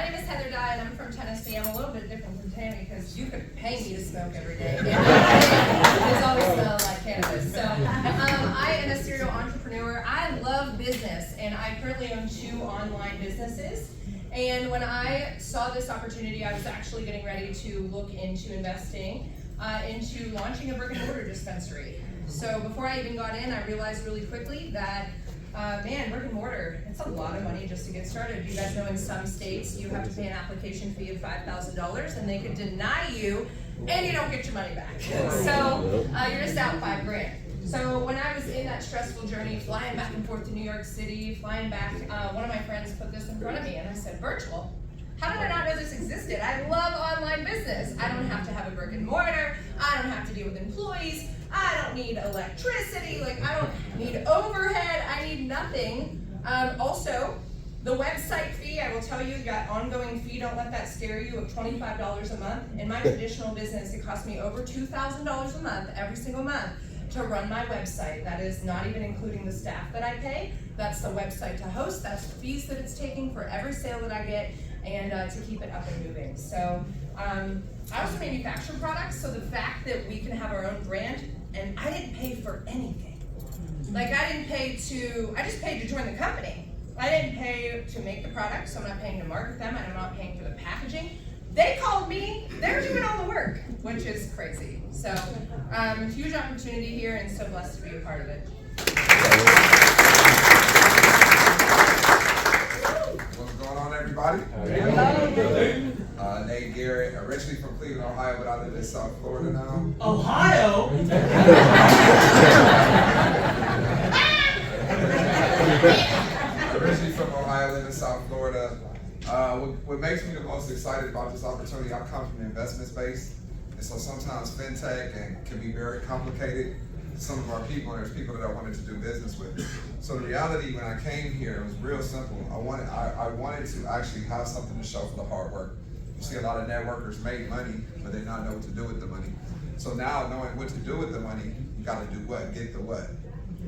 name is Heather Dye, and I'm from Tennessee. I'm a little bit different from Tammy because you could pay me to smoke every day. It's always smell like cannabis. So I am a serial entrepreneur. I love business, and I currently own 2 online businesses. And when I saw this opportunity, I was actually getting ready to look into investing into launching a brick and mortar dispensary. So before I even got in, I realized really quickly that, man, brick and mortar, it's a lot of money just to get started. You guys know in some states, you have to pay an application fee of $5,000 and they could deny you and you don't get your money back. So you're just out $5,000. So when I was in that stressful journey, flying back and forth to New York City, flying back, one of my friends put this in front of me and I said, virtual? How did I not know this existed? I love online business. I don't have to have a brick and mortar. I don't have to deal with employees. I don't need electricity. Like, I don't need overhead. I need nothing. Also, the website fee, I will tell you, got ongoing fee, don't let that scare you, of $25 a month. In my traditional business, it cost me over $2,000 a month, every single month, to run my website. That is not even including the staff that I pay. That's the website to host. That's the fees that it's taking for every sale that I get, and to keep it up and moving. So I also manufacture products, so the fact that we can have our own brand, and I didn't pay for anything. Like, I just paid to join the company. I didn't pay to make the product, so I'm not paying to market them, and I'm not paying for the packaging. They called me, they're doing all the work, which is crazy. So, huge opportunity here, and so blessed to be a part of it. What's going on, everybody? Nate Garrett, originally from Cleveland, Ohio, but I live in South Florida now. Ohio? Originally from Ohio, live in South Florida. What makes me the most excited about this opportunity, I come from the investment space, and so sometimes fintech can be very complicated. Some of our people, and there's people that I wanted to do business with. So the reality when I came here, it was real simple. I wanted to actually have something to show for the hard work. You see a lot of networkers make money, but they not know what to do with the money. So now knowing what to do with the money, you gotta do what? Get the what?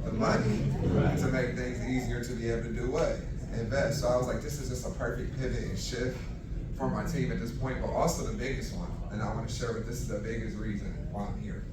The money to make things easier to be able to do what? Invest. So I was like, this is just a perfect pivot and shift for my team at this point, but also the biggest one. And I want to share with this is the biggest reason why I'm here.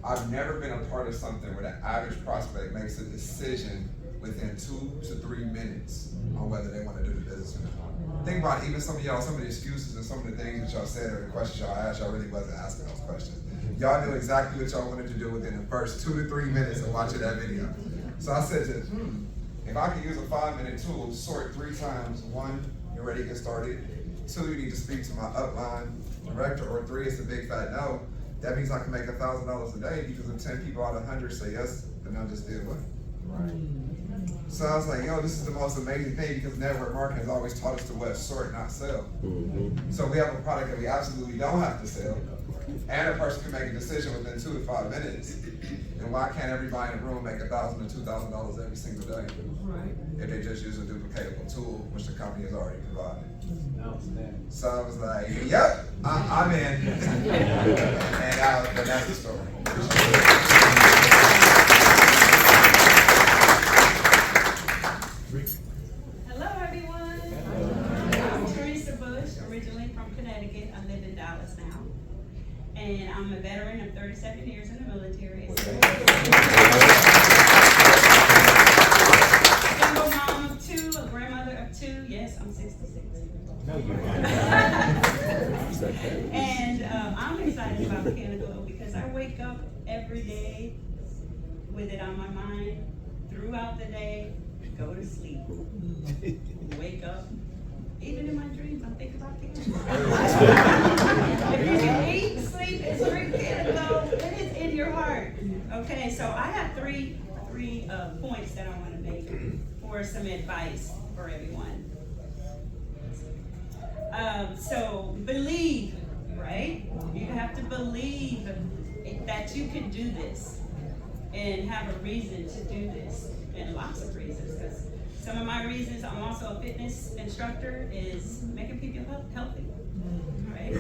I've never been a part of something where the average prospect makes a decision within 2 to 3 minutes on whether they want to do the business or not. Think about it, even some of the excuses and some of the things that y'all said or the questions y'all asked, y'all really wasn't asking those questions. Y'all knew exactly what y'all wanted to do within the first 2 to 3 minutes of watching that video. So I said to if I could use a 5-minute tool, sort 3 times. 1, you're ready to get started. 2, you need to speak to my upline director, or 3, it's a big fat no. That means I can make $1,000 a day because if 10 people out of 100 say yes, then I just did what? Right. So I was like, yo, this is the most amazing thing because network marketing has always taught us to what? Sort, not sell. So we have a product that we absolutely don't have to sell, and a person can make a decision within 2 to 5 minutes. And why can't everybody in the room make $1,000 to $2,000 every single day? Right. If they just use a duplicatable tool, which the company has already provided. So I was like, yep, I'm in. And that's the story. Hello, everyone. I'm Teresa Bush, originally from Connecticut. I live in Dallas now. And I'm a veteran of 37 years in the military. Single mom of 2, a grandmother of 2. Yes, I'm 66. No, you're not. And I'm excited about Canada because I wake up every day with it on my mind throughout the day. Go to sleep, wake up. Even in my dreams, I think about Canada. If you can eat, sleep, and drink Canada, it is in your heart. Okay, so I have three points that I want to make for some advice for everyone. So believe, right? You have to believe that you can do this and have a reason to do this, and lots of reasons. Because some of my reasons, I'm also a fitness instructor, is making people healthy, right?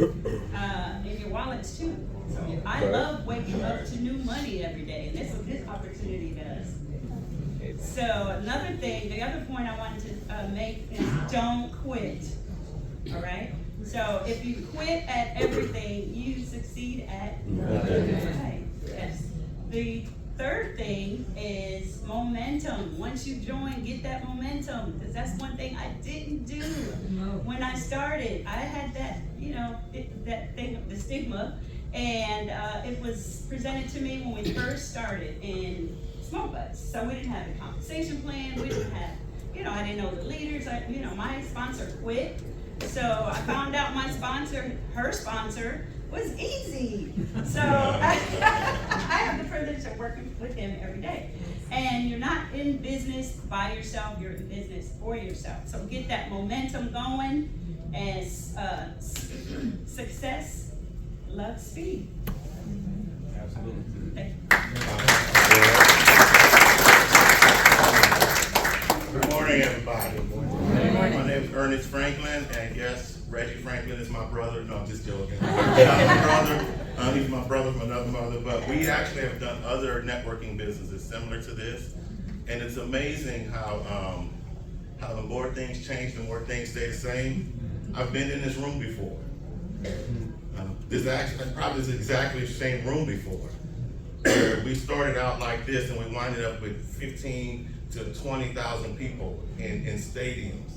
And your wallets too. So I love waking up to new money every day, and this is what this opportunity does. So another thing, the other point I wanted to make is don't quit. All right. So if you quit at everything, you succeed at nothing. Right. Yes. The third thing is momentum. Once you join, get that momentum, because that's one thing I didn't do when I started. I had that, that thing, the stigma, and it was presented to me when we first started in Small Butts. So we didn't have a compensation plan. We didn't have, I didn't know the leaders. My sponsor quit. So I found out my sponsor, her sponsor, was easy. So I have the privilege of working with him every day. And you're not in business by yourself, you're in business for yourself. So get that momentum going, as success loves speed. Absolutely. Thank you. Good morning, everybody. Good morning. My name is Ernest Franklin, and yes, Reggie Franklin is my brother. No, I'm just joking. He's my brother. He's my brother from another mother, but we actually have done other networking businesses similar to this, and it's amazing how the more things change, the more things stay the same. I've been in this room before. This actually probably is exactly the same room before. Where we started out like this, and we winded up with 15 to 20,000 people in stadiums.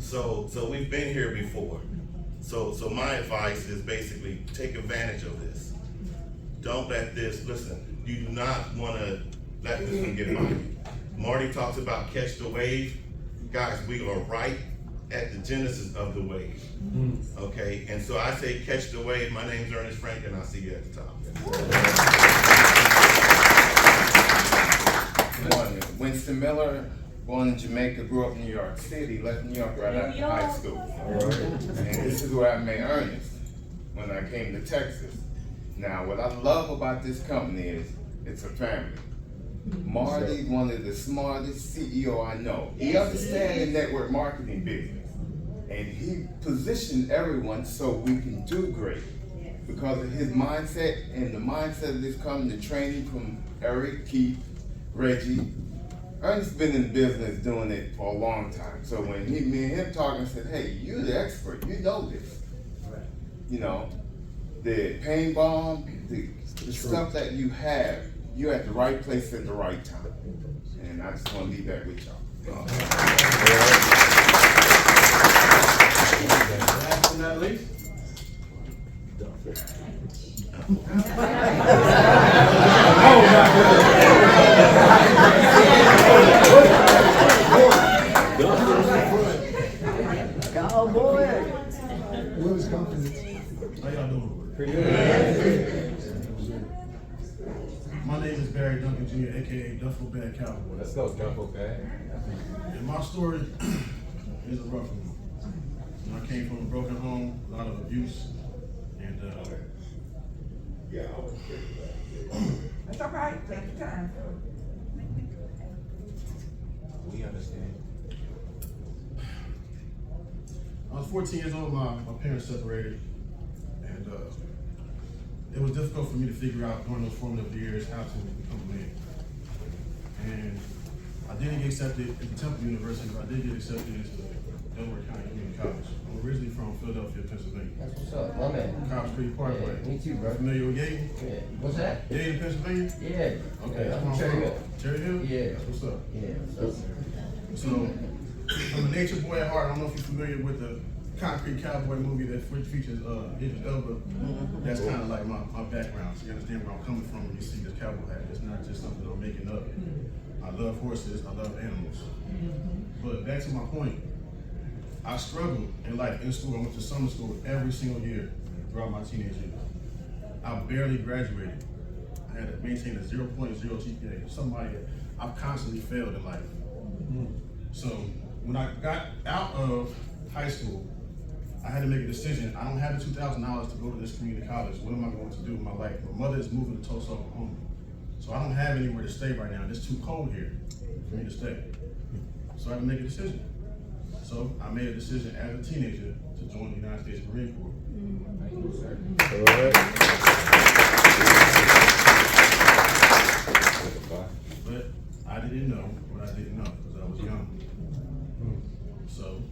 So we've been here before. So my advice is basically take advantage of this. Don't let this, listen, you do not want to let this one get by you. Marty talks about catch the wave. Guys, we are right at the genesis of the wave. Okay, and so I say catch the wave. My name's Ernest Franklin, and I'll see you at the top. Good morning. Winston Miller, born in Jamaica, grew up in New York City, left New York right after high school. And this is where I met Ernest when I came to Texas. Now, what I love about this company is it's a family. Marty's one of the smartest CEO I know. He understands the network marketing business. And he positioned everyone so we can do great. Because of his mindset and the mindset of this company, the training from Eric, Keith, Reggie. Ernest's been in business doing it for a long time. So when me and him talking, I said, hey, you're the expert, you know this. The pain bomb, the the stuff that you have, you're at the right place at the right time. And I just want to leave that with y'all. Last but not least. Cowboy. Will's confidence. How y'all doing? Pretty good. My name is Barry Duncan Jr., aka Duffel Bag Cowboy. Let's go, Duffel Bag. And my story is a rough one. I came from a broken home, a lot of abuse, and That's all right, take your time. We understand. I was 14 years old, my parents separated, and it was difficult for me to figure out during those formative years how to become a man. And I didn't get accepted at the Temple University, but I did get accepted into Delaware County Community College. I'm originally from Philadelphia, Pennsylvania. That's what's up, my man. Cobb Street Parkway. Yeah, me too, bro. Familiar with Yaden? Yeah. What's that? Yaden, Pennsylvania? Yeah. Okay, that's I'm where I'm Cherry from. Hill. Cherry Hill? Yeah. That's what's up. Yeah, what's up? So, I'm a nature boy at heart. I don't know if you're familiar with the Concrete Cowboy movie that features Idris Elba. That's kind of like my background. So you understand where I'm coming from when you see this cowboy hat. It's not just something I'm making up. I love horses, I love animals. But back to my point, I struggled in life, in school. I went to summer school every single year throughout my teenage years. I barely graduated. I had to maintain a 0.0 GPA. I've constantly failed in life. So when I got out of high school, I had to make a decision. I don't have the $2,000 to go to this community college. What am I going to do with my life? My mother is moving to Tulsa, Oklahoma. So I don't have anywhere to stay right now. It's too cold here for me to stay. So I had to make a decision. So I made a decision as a teenager to join the United States Marine Corps. But I didn't know what I didn't know because I was young. So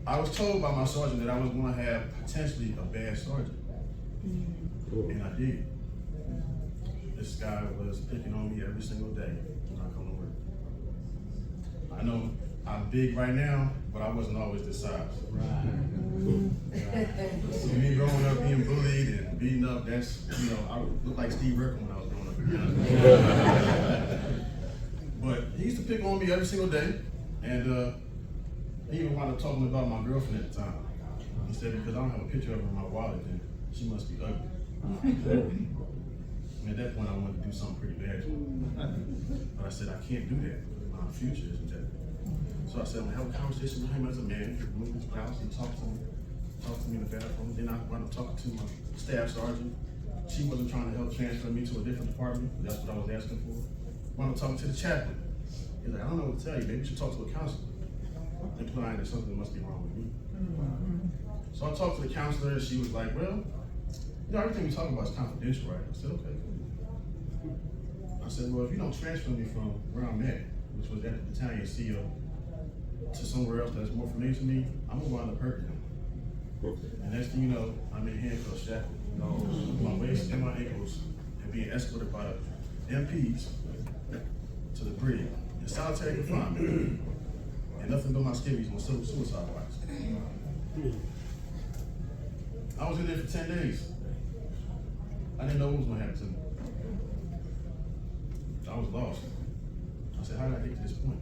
I was told by my sergeant that I was going to have potentially a bad sergeant. And I did. This guy was picking on me every single day when I come to work. I know I'm big right now, but I wasn't always this size. See, me growing up being bullied and beaten up, that's, I looked like Steve Urkel when I was growing up. But he used to pick on me every single day, and he even wound up talking about my girlfriend at the time. He said, because I don't have a picture of her in my wallet, then she must be ugly. At that point, I wanted to do something pretty bad to her. But I said, I can't do that. My future isn't that. So I said, I'm gonna have a conversation with him as a man, move his house and talk to me in the bathroom. Then I wound up talking to my staff sergeant. She wasn't trying to help transfer me to a different department. That's what I was asking for. Wound up talking to the chaplain. He's like, I don't know what to tell you. Maybe you should talk to a counselor. Implying that something must be wrong with me. So I talked to the counselor, and she was like, well, everything we talk about is confidential, right? I said, okay, cool. I said, well, if you don't transfer me from where I'm at, which was at the battalion CO, to somewhere else that's more familiar to me, I'm gonna wind up hurting him. And next thing you know, I'm in handcuffs, shackled, my waist and my ankles, and being escorted by the MPs to the brig in solitary confinement, and nothing but my skivvies on suicide watch. I was in there for 10 days. I didn't know what was gonna happen to me. I was lost. I said, how did I get to this point?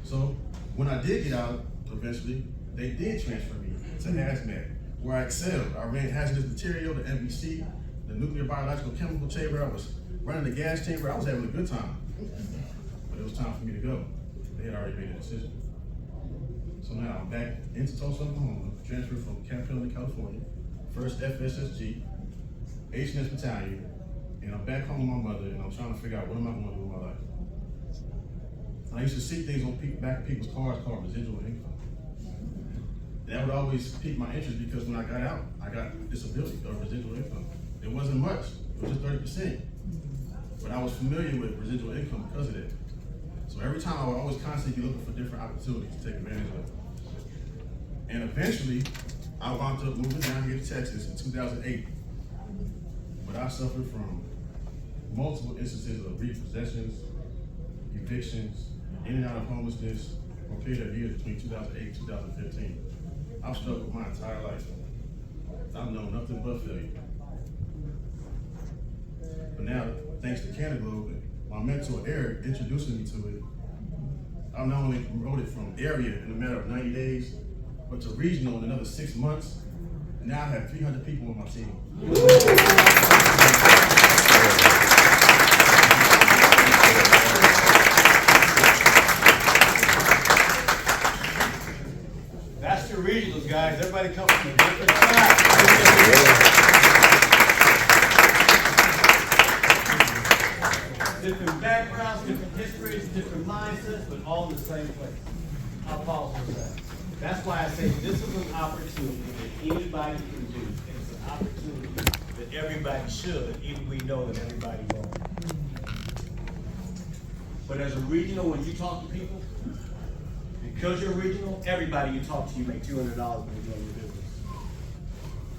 So when I did get out, eventually, they did transfer me to hazmat, where I excelled. I ran hazardous material, the MBC, the nuclear biological chemical chamber. I was running the gas chamber. I was having a good time. But it was time for me to go. They had already made a decision. So now I'm back into Tulsa, Oklahoma, transferred from Camp Pendleton, California, 1st FSSG, HNS Battalion, and I'm back home with my mother, and I'm trying to figure out what am I going to do with my life. I used to see things on back of people's cars called residual income. That would always pique my interest because when I got out, I got disability or residual income. It wasn't much, it was just 30%. But I was familiar with residual income because of that. So every time I would always constantly be looking for different opportunities to take advantage of. And eventually, I wound up moving down here to Texas in 2008. But I suffered from multiple instances of repossessions, evictions, in and out of homelessness for a period of years between 2008 and 2015. I've struggled my entire life. I've known nothing but failure. But now, thanks to Canada and my mentor Eric introducing me to it, I've not only promoted from area in a matter of 90 days, but to regional in another 6 months. And now I have 300 people on my team. That's the regionals, guys. Everybody comes from a different side. Different backgrounds, different histories, different mindsets, but all in the same place. How powerful is that? That's why I say this is an opportunity that anybody can do. And it's an opportunity that everybody should, even we know that everybody won't. But as a regional, when you talk to people, because you're regional, everybody you talk to, you make $200 when you're doing your business.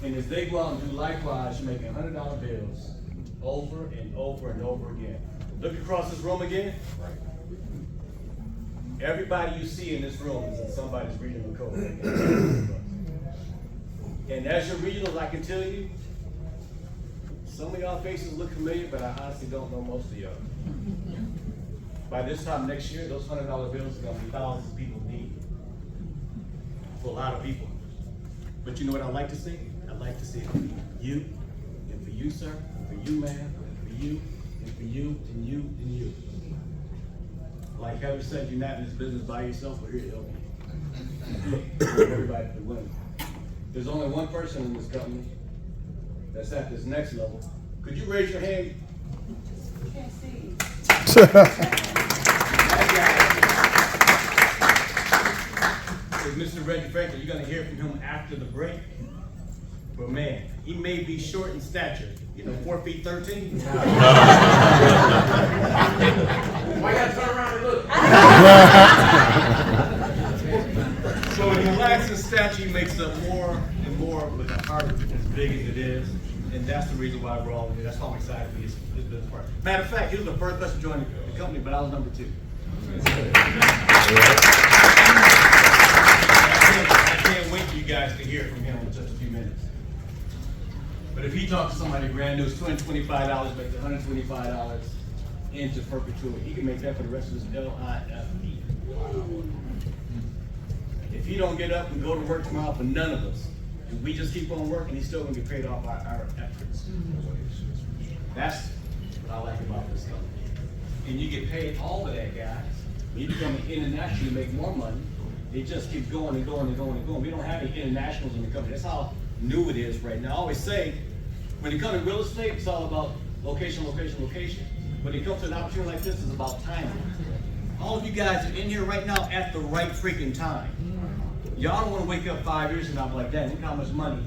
And as they go out and do likewise, you're making $100 bills over and over and over again. Look across this room again. Everybody you see in this room is in somebody's regional code. And as your regionals, I can tell you, some of y'all faces look familiar, but I honestly don't know most of y'all. By this time next year, those $100 bills are gonna be thousands of people need. For a lot of people. But you know what I like to see? I like to see it for you, and for you, sir, and for you, ma'am, and for you, and for you, and you, and you. Like Heather said, you're not in this business by yourself, we're here to help you. Everybody can win. There's only one person in this company that's at this next level. Could you raise your hand? Can't see. Is Mr. Reggie Franklin. You're gonna hear from him after the break. But man, he may be short in stature, 4 feet 13. Why you gotta turn around and look? So when he lacks in stature, he makes up more and more with a heart as big as it is. And that's the reason why we're all here. That's why I'm excited for this business part. Matter of fact, he was the first person to join the company, but I was number 2. I can't wait for you guys to hear from him in just a few minutes. But if he talks to somebody brand new, it's $225, makes $125 into perpetuity. He can make that for the rest of his LIFE. If he don't get up and go to work tomorrow for none of us, and we just keep on working, he's still gonna get paid off our efforts. That's what I like about this company. And you get paid all of that, guys. When you become an international, you make more money. It just keeps going and going and going and going. We don't have any internationals in the company. That's how new it is right now. I always say, when it comes to real estate, it's all about location, location, location. When it comes to an opportunity like this, it's about timing. All of you guys are in here right now at the right freaking time. Y'all don't want to wake up 5 years from now and be like, dang, look how much money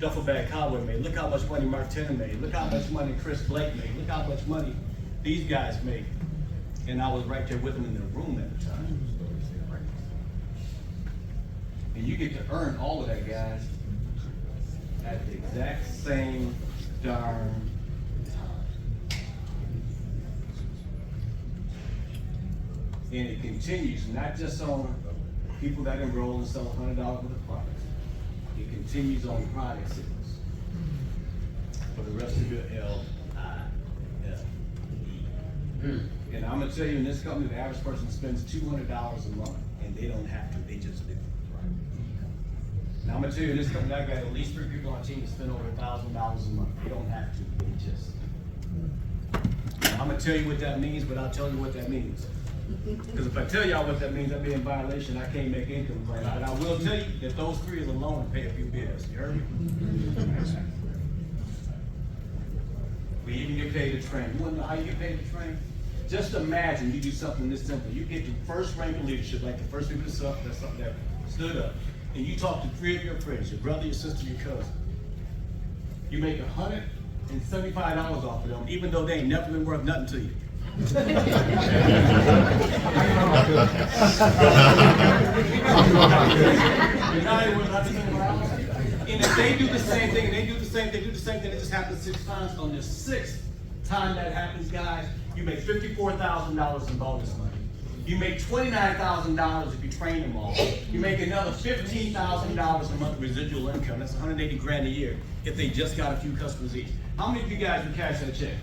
Duffel Bag Cowboy made. Look how much money Mark Tennant made. Look how much money Chris Blake made. Look how much money these guys made. And I was right there with them in the room at the time. And you get to earn all of that, guys, at the exact same darn time. And it continues, not just on people that enroll and sell $100 worth of products. It continues on product sales for the rest of your LIFE. And I'm gonna tell you, in this company, the average person spends $200 a month, and they don't have to, they just do. Now I'm gonna tell you, in this company, I got at least 3 people on our team that spend over $1,000 a month. They don't have to, they just. Now, I'm gonna tell you what that means, but I'll tell you what that means. Because if I tell y'all what that means, I'd be in violation. I can't make income claims. But I will tell you that those 3 alone pay a few bills. You heard me? We even get paid to train. You want to know how you get paid to train? Just imagine you do something this simple. You get to first rank in leadership, like the first people that stood up, and you talk to 3 of your friends, your brother, your sister, your cousin. You make $175 off of them, even though they ain't never been worth nothing to you. And if they do the same thing, and they do the same thing, it just happens 6 times. On the 6th time that happens, guys, you make $54,000 in bonus money. You make $29,000 if you train them all. You make another $15,000 a month residual income. That's 180 grand a year if they just got a few customers each. How many of you guys would cash that check?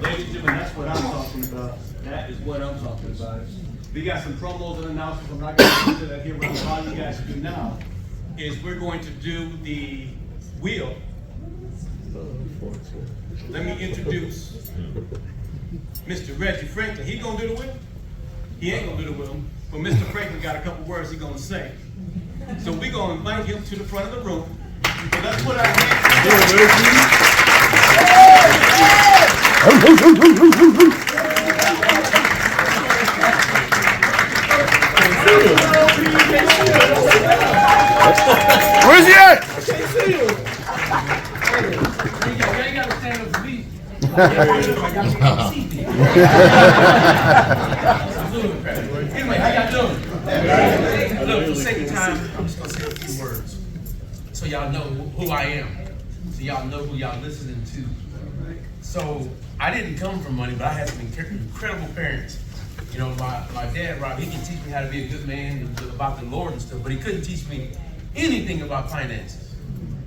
Ladies and gentlemen, that's what I'm talking about. That is what I'm talking about. We got some promos and announcements. I'm not going to get into that here. What all you guys do now is we're going to do the wheel. Let me introduce Mr. Reggie Franklin. He gonna do the wheel? He ain't gonna do the wheel, but Mr. Franklin got a couple words he gonna say. So we gonna invite him to the front of the room. So let's put our hands Where's he at? Anyway, how y'all doing? Look, for the sake of time, I'm just gonna say a few words so y'all know who I am, so y'all know who y'all listening to. So I didn't come from money, but I had some incredible parents. You know, my dad, Rob, he can teach me how to be a good man and about the Lord and stuff, but he couldn't teach me anything about finances.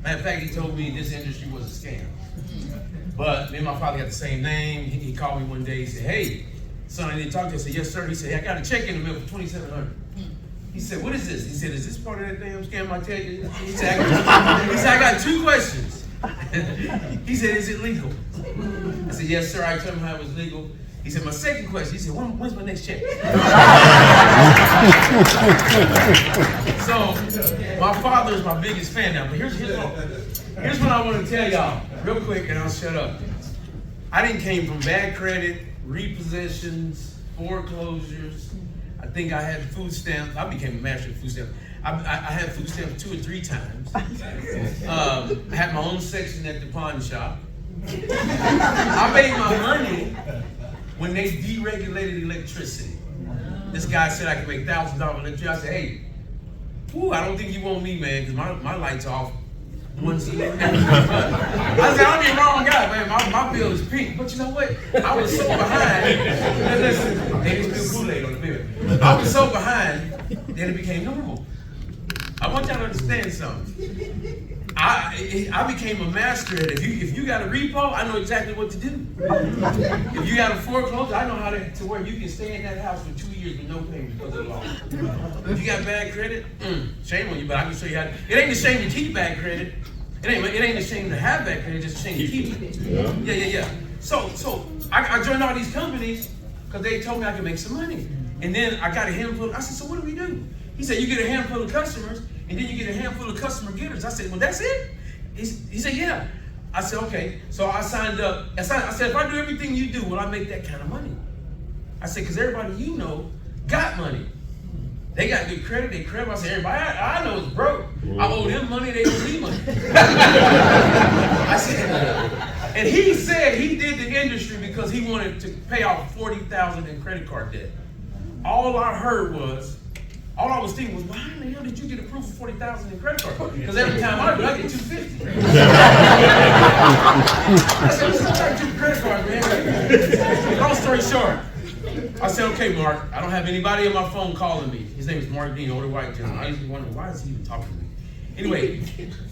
Matter of fact, he told me this industry was a scam. But me and my father got the same name. He called me one day. He said, "Hey, son, I need to talk to you." I said, "Yes, sir." He said, "Hey, I got a check in the mail for $2,700. He said, "What is this?" He said, "Is this part of that damn scam I tell you?" He said, I got 2 questions. He said, "Is it legal?" I said, "Yes, sir." I told him how it was legal. He said, "My second question," he said, "When's my next check?" So, my father is my biggest fan now, but here's what I want to tell y'all real quick, and I'll shut up. I didn't came from bad credit, repossessions, foreclosures. I think I had food stamps. I became a master of food stamps. I had food stamps 2 or 3 times. I had my own section at the pawn shop. I made my money when they deregulated electricity. This guy said I could make thousands of electricity. I said, "Hey, I don't think you want me, man, because my light's off once a year." I said, "I'm the wrong guy, man. My bill is pink." But you know what? I was so behind. Listen, they didn't do Kool-Aid on the bill. I was so behind that it became normal. I want y'all to understand something. I became a master at it. If you got a repo, I know exactly what to do. If you got a foreclosure, I know how to where you can stay in that house for 2 years with no payment because of the law. If you got bad credit, shame on you, but I can show you how. It ain't a shame to keep bad credit. It ain't a shame to have bad credit, it's just a shame to keep it. Yeah. So I joined all these companies because they told me I could make some money. And then I got a handful. I said, "So what do we do?" He said, "You get a handful of customers, and then you get a handful of customer getters." I said, "Well, that's it?" He said, "Yeah." I said, "Okay." So I signed up. I said, "If I do everything you do, will I make that kind of money?" I said, "Because everybody you know got money. They got good credit, they credit." I said, "Everybody I know is broke. I owe them money, they owe me money." I said, and he said he did the industry because he wanted to pay off $40,000 in credit card debt. All I was thinking was, why in the hell did you get approved for $40,000 in credit card? Because every time I do, I get $250. I said, "Let's start 2 credit cards, man." Long story short, I said, "Okay, Mark, I don't have anybody on my phone calling me." His name is Mark Dean, older white gentleman. I used to wonder, why is he even talking to me? Anyway,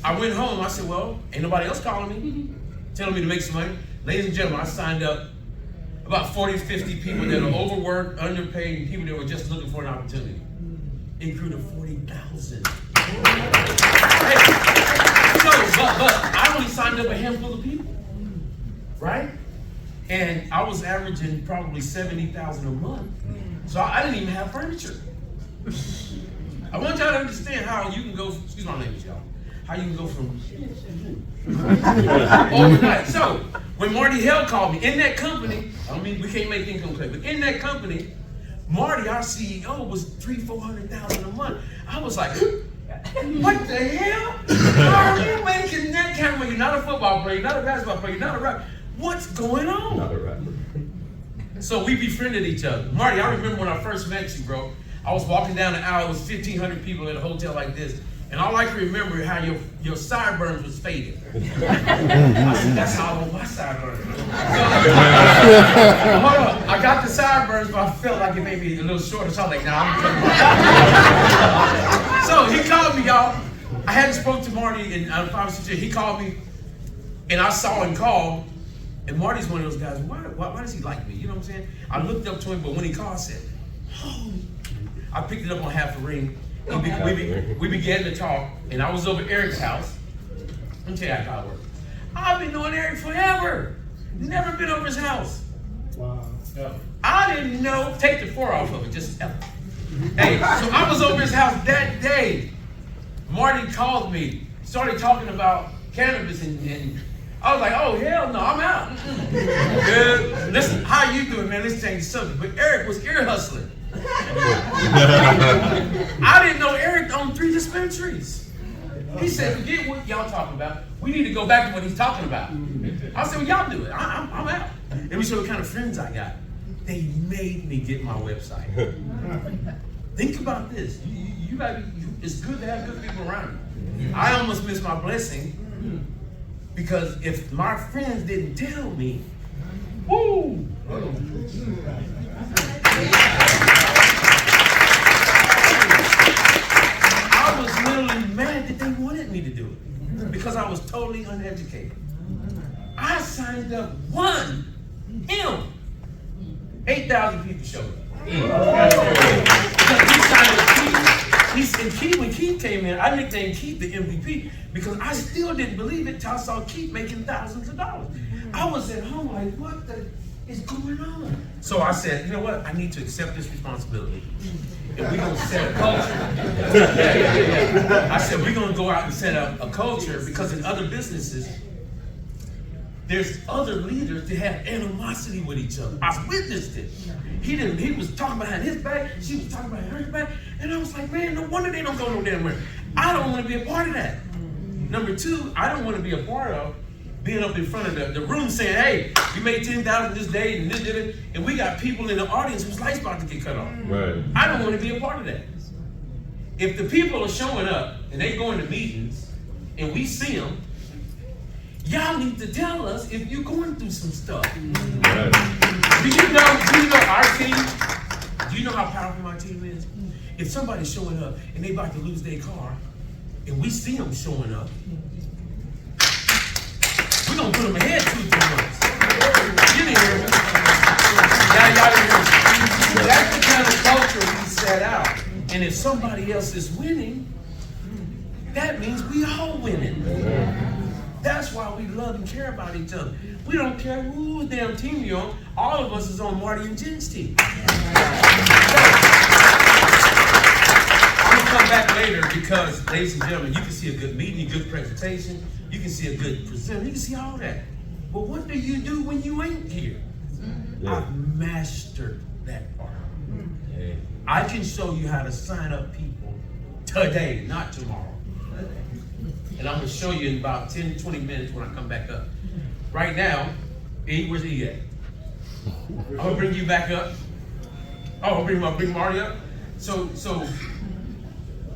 I went home. I said, "Well, ain't nobody else calling me, telling me to make some money." Ladies and gentlemen, I signed up about 40 to 50 people that are overworked, underpaid, and people that were just looking for an opportunity. It grew to 40,000. Hey, but I only signed up a handful of people, right? And I was averaging probably 70,000 a month. So I didn't even have furniture. I want y'all to understand how you can go, excuse my language, y'all, how you can go from overnight. So when Marty Hell called me in that company, I mean, we can't make income claim, but in that company, Marty, our CEO, was $300,000-400,000 a month. I was like, what the hell? How are you making that kind of money? You're not a football player, you're not a basketball player, you're not a rapper. What's going on? Not a rapper. So we befriended each other. Marty, I remember when I first met you, bro. I was walking down the aisle, it was 1,500 people at a hotel like this. And all I can remember is how your sideburns was faded. I said, that's how I want my sideburns. So, hold on, I got the sideburns, but I felt like it made me a little shorter, so I was like, nah, I'm So he called me, y'all. I hadn't spoke to Marty in 5 or 6 years. He called me, and I saw him call, and Marty's one of those guys, why does he like me? You know what I'm saying? I looked up to him, but when he called, I said, oh. I picked it up on half a ring. We began to talk, and I was over at Eric's house. Let me tell you how it works. I've been knowing Eric forever. Never been over his house. Wow. I didn't know. Take the 4 off of it, just Hey, so I was over his house that day. Marty called me, started talking about cannabis, and I was like, oh, hell no, I'm out. Good. Listen, how you doing, man? Let's change the subject. But Eric was ear hustling. I didn't know Eric owned 3 dispensaries. He said, forget what y'all talking about. We need to go back to what he's talking about. I said, well, y'all do it. I'm out. Let me show you what kind of friends I got. They made me get my website. Think about this. You gotta, it's good to have good people around you. I almost missed my blessing because if my friends didn't tell me, woo! I was literally mad that they wanted me to do it because I was totally uneducated. I signed up him. 8,000 people showed up. When Keith came in, I nicknamed Keith the MVP because I still didn't believe it till I saw Keith making thousands of dollars. I was at home like, what the is going on? So I said, you know what? I need to accept this responsibility. And we're gonna set a culture. I said, we're gonna go out and set up a culture because in other businesses, there's other leaders that have animosity with each other. I witnessed it. He was talking behind his back, she was talking behind her back, and I was like, man, no wonder they don't go no damn where. I don't want to be a part of that. Number 2, I don't want to be a part of being up in front of the room saying, hey, we made 10,000 this day and this did it, and we got people in the audience whose lights about to get cut off. Right. I don't want to be a part of that. If the people are showing up and they go into meetings and we see them, y'all need to tell us if you're going through some stuff. Right. Do you know our team? Do you know how powerful my team is? If somebody's showing up and they about to lose their car, and we see them showing up, we're gonna put them ahead 2 or 3 months. You didn't hear me. Y'all didn't hear me. That's the kind of culture we set out. And if somebody else is winning, that means we all winning. That's why we love and care about each other. We don't care whose damn team you're on. All of us is on Marty and Jen's team. I'm gonna come back later because, ladies and gentlemen, you can see a good meeting, a good presentation, you can see a good presenter, you can see all that. But what do you do when you ain't here? I've mastered that part. I can show you how to sign up people today, not tomorrow. And I'm gonna show you in about 10 to 20 minutes when I come back up. Right now, where's E at? I'm gonna bring you back up. Oh, I'll bring Marty up. So,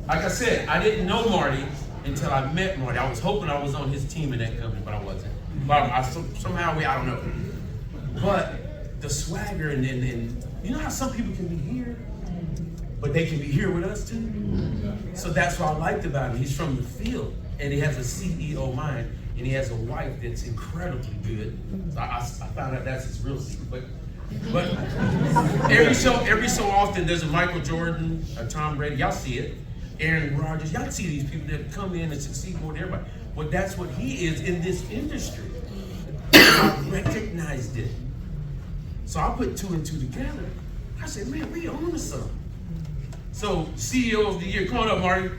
like I said, I didn't know Marty until I met Marty. I was hoping I was on his team in that company, but I wasn't. But somehow, I don't know. But the swagger and you know how some people can be here, but they can be here with us too? So that's what I liked about him. He's from the field. And he has a CEO mind, and he has a wife that's incredibly good. So I found out that's his real secret. But every so often there's a Michael Jordan, a Tom Brady. Y'all see it. Aaron Rodgers. Y'all see these people that come in and succeed more than everybody. Well, that's what he is in this industry. I recognized it. So I put 2 and 2 together. I said, man, we own something. So CEO of the year, come on up, Marty.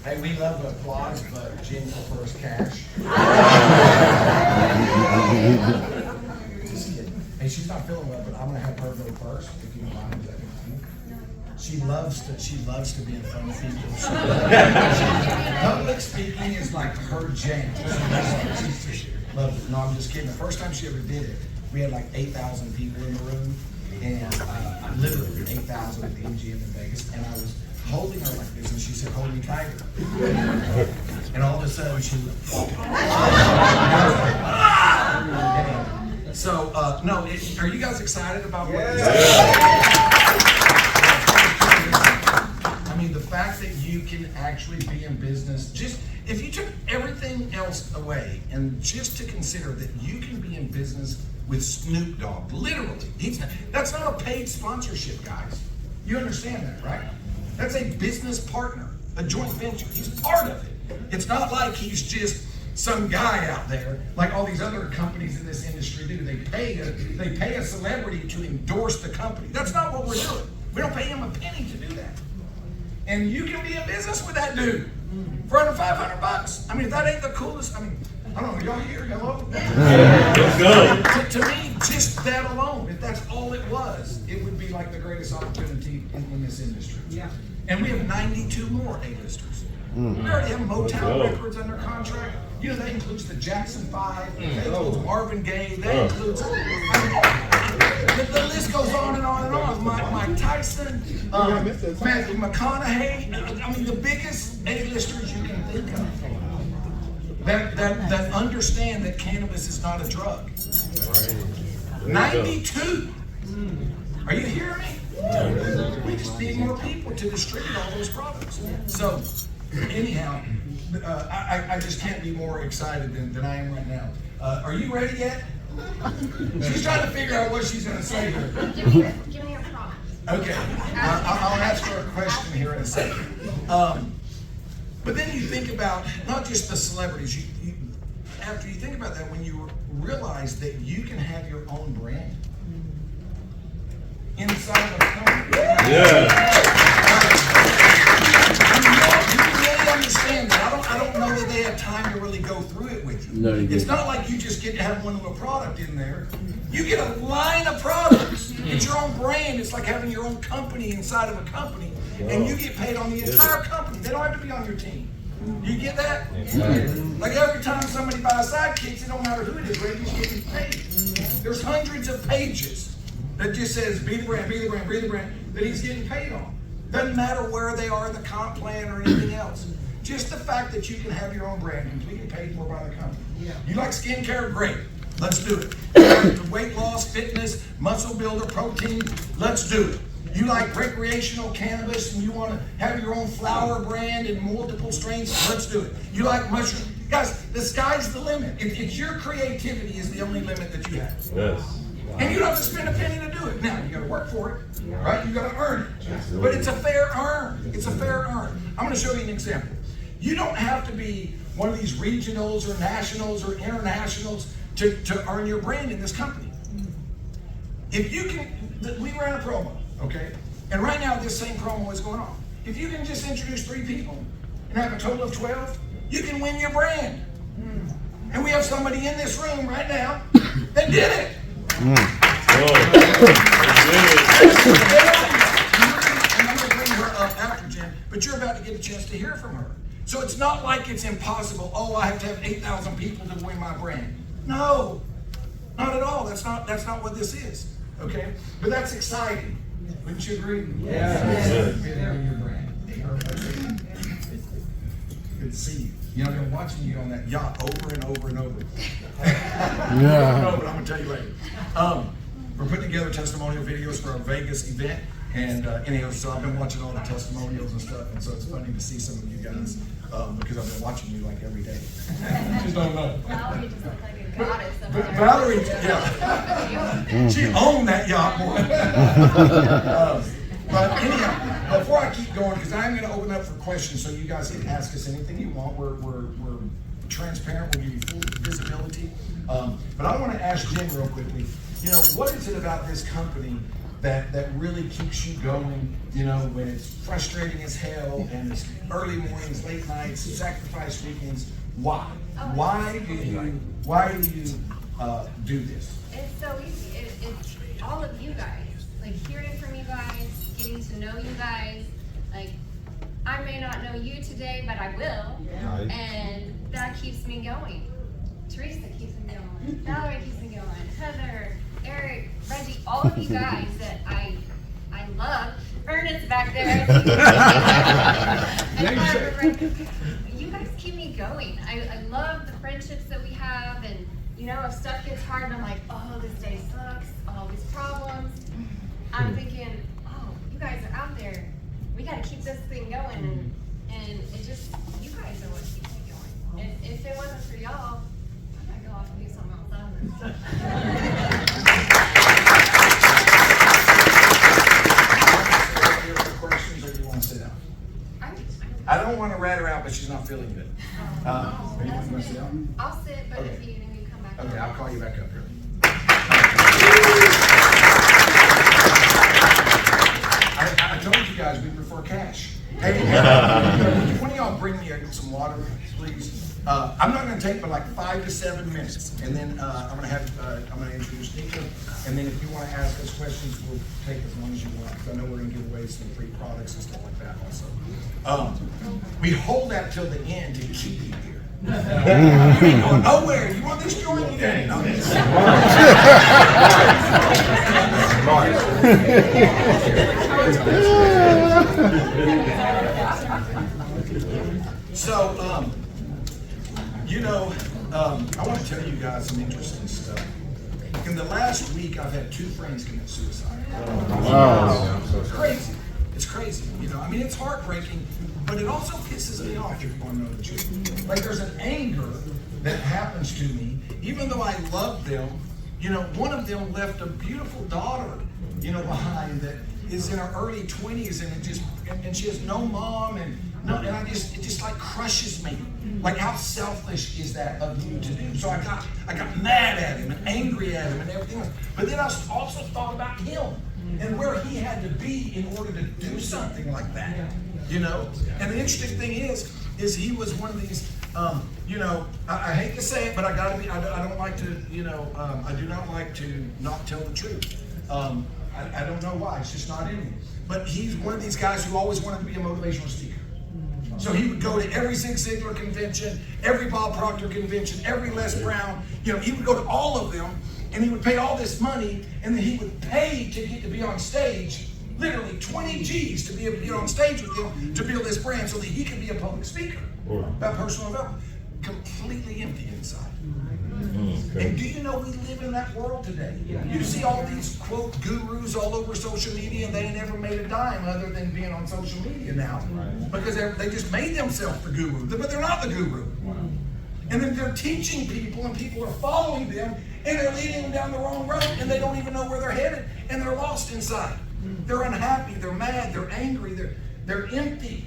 Hey, we love the applause, but Jen prefers cash. Just kidding. Hey, she's not feeling well, but I'm gonna have her go first, if you don't mind. Is that good with you? She loves to be in front of people. Public speaking is like her jam. She loves it. No, I'm just kidding. The first time she ever did it, we had like 8,000 people in the room, and literally 8,000 at the MGM in Vegas, and I was holding her like this, and she said, "Hold me tighter." And all of a sudden, she went, So, no, are you guys excited about what this is? I mean, the fact that you can actually be in business, just if you took everything else away and just to consider that you can be in business with Snoop Dogg, literally, that's not a paid sponsorship, guys. You understand that, right? That's a business partner, a joint venture. He's part of it. It's not like he's just some guy out there like all these other companies in this industry do. They pay a celebrity to endorse the company. That's not what we're doing. We don't pay him a penny to do that. And you can be in business with that dude for under $500. I mean, if that ain't the coolest, I mean, I don't know, y'all here, hello? Let's go. To me, just that alone, if that's all it was, it would be like the greatest opportunity in this industry. Yeah. And we have 92 more A-listers. We already have Motown Records under contract. You know, that includes the Jackson 5, that includes Marvin Gaye, that includes, the list goes on and on and on. Mike Tyson, Matthew McConaughey, I mean, the biggest A-listers you can think of that understand that cannabis is not a drug. 92. Are you hearing me? We just need more people to distribute all those products. So, anyhow, I just can't be more excited than I am right now. Are you ready yet? She's trying to figure out what she's going to say here. Give me your product. Okay, I'll ask her a question here in a second. But then you think about not just the celebrities. After you think about that, when you realize that you can have your own brand inside of a company. You really understand that. I don't know that they have time to really go through it with you. It's not like you just get to have one little product in there. You get a line of products. It's your own brand. It's like having your own company inside of a company. And you get paid on the entire company. They don't have to be on your team. You get that? Like every time somebody buys sidekicks, it don't matter who it is, Reggie's getting paid. There's hundreds of pages that just says be the brand, be the brand, be the brand, that he's getting paid on. Doesn't matter where they are in the comp plan or anything else. Just the fact that you can have your own brand completely paid for by the company. You like skincare? Great. Let's do it. You like weight loss, fitness, muscle builder, protein? Let's do it. You like recreational cannabis and you want to have your own flower brand and multiple strains? Let's do it. You like mushroom? Guys, the sky's the limit. It's your creativity is the only limit that you have. Yes. And you don't have to spend a penny to do it. Now, you got to work for it, right? You got to earn it. But it's a fair earn. It's a fair earn. I'm going to show you an example. You don't have to be one of these regionals or nationals or internationals to earn your brand in this company. If you can, we ran a promo, okay? And right now, this same promo is going on. If you can just introduce 3 people and have a total of 12, you can win your brand. And we have somebody in this room right now that did it. And I'm going to bring her up after Jen, but you're about to get a chance to hear from her. So it's not like it's impossible. Oh, I have to have 8,000 people to win my brand. No, not at all. That's not what this is. Okay, but that's exciting. Wouldn't you agree? Yes. Good to see you. You know, I've been watching you on that yacht over and over and over. No, but I'm gonna tell you later. We're putting together testimonial videos for our Vegas event, and anyhow, so I've been watching all the testimonials and stuff, and so it's funny to see some of you guys because I've been watching you like every day. Just don't know. Valerie just looked like a goddess. Valerie, yeah, she owned that yacht, boy. But anyhow, before I keep going, because I'm going to open up for questions, so you guys can ask us anything you want. We're transparent. We'll give you full visibility. But I want to ask Jen real quickly. You know, what is it about this company that really keeps you going? You know, when it's frustrating as hell and it's early mornings, late nights, sacrifice weekends. Why? Why do you do this? It's so easy. It's all of you guys. Like hearing from you guys, getting to know you guys. Like, I may not know you today, but I will. Nice. And that keeps me going. Teresa keeps me going. Valerie keeps me going. Heather, Eric, Reggie, all of you guys that I love. Ernest back there. And Barbara, you guys keep me going. I love the friendships that we have, and you know, if stuff gets hard and I'm like, oh, this day sucks, all these problems, I'm thinking, oh, you guys are out there. We got to keep this thing going, and it just, you guys are what keeps me going. And if it wasn't for y'all, I might go off and do something else. Questions, or do you want to sit down? I don't want to rat her out, but she's not feeling good. You want to sit down? I'll sit, but Okay. if you need me to come back. Okay, I'll call you back up here. I told you guys we prefer cash. Hey, one of y'all bring me some water, please? I'm not going to take but like 5 to 7 minutes, and then I'm going to introduce Nika, and then if you want to ask us questions, we'll take as long as you want, because I know we're going to give away some free products and stuff like that also. We hold that till the end to keep you here. You ain't going nowhere. You want this joint? You ain't. No, this So, you know, I want to tell you guys some interesting stuff. In the last week, I've had 2 friends commit suicide. Wow. It's crazy. It's crazy. You know, I mean, it's heartbreaking, but it also pisses me off, if you want to know the truth. Like, there's an anger that happens to me, even though I love them. You know, one of them left a beautiful daughter, you know, behind that is in her early 20s, and she has no mom, and it just like crushes me. Like, how selfish is that of you to do? So I got mad at him and angry at him and everything else. But then I also thought about him and where he had to be in order to do something like that, you know? And the interesting thing is he was one of these, you know, I hate to say it, but I don't like to, you know, I do not like to not tell the truth. I don't know why, it's just not in me. But he's one of these guys who always wanted to be a motivational speaker. So he would go to every Zig Ziglar convention, every Bob Proctor convention, every Les Brown, you know, he would go to all of them, and he would pay all this money, and then he would pay to get to be on stage, literally 20 G's to be able to get on stage with him to build this brand so that he could be a public speaker about personal development. Completely empty inside. And do you know we live in that world today? You see all these, quote, gurus all over social media, and they ain't never made a dime other than being on social media now. Because they just made themselves the guru, but they're not the guru. And then they're teaching people, and people are following them, and they're leading them down the wrong road, and they don't even know where they're headed, and they're lost inside. They're unhappy, they're mad, they're angry, they're empty.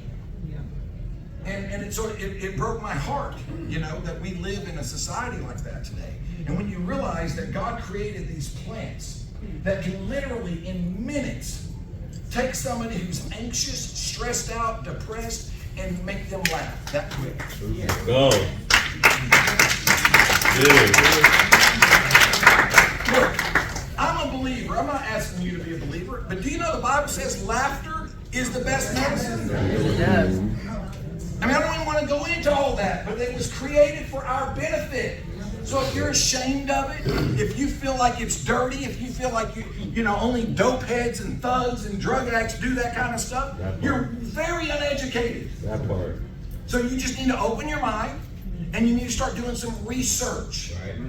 And so it broke my heart, you know, that we live in a society like that today. And when you realize that God created these plants that can literally, in minutes, take somebody who's anxious, stressed out, depressed, and make them laugh that quick. Go. Look, I'm a believer. I'm not asking you to be a believer, but do you know the Bible says laughter is the best medicine? It does. I mean, I don't even want to go into all that, but it was created for our benefit. So if you're ashamed of it, if you feel like it's dirty, if you feel like you know, only dope heads and thugs and drug addicts do that kind of stuff, you're very uneducated. That part. So you just need to open your mind, and you need to start doing some research. Right.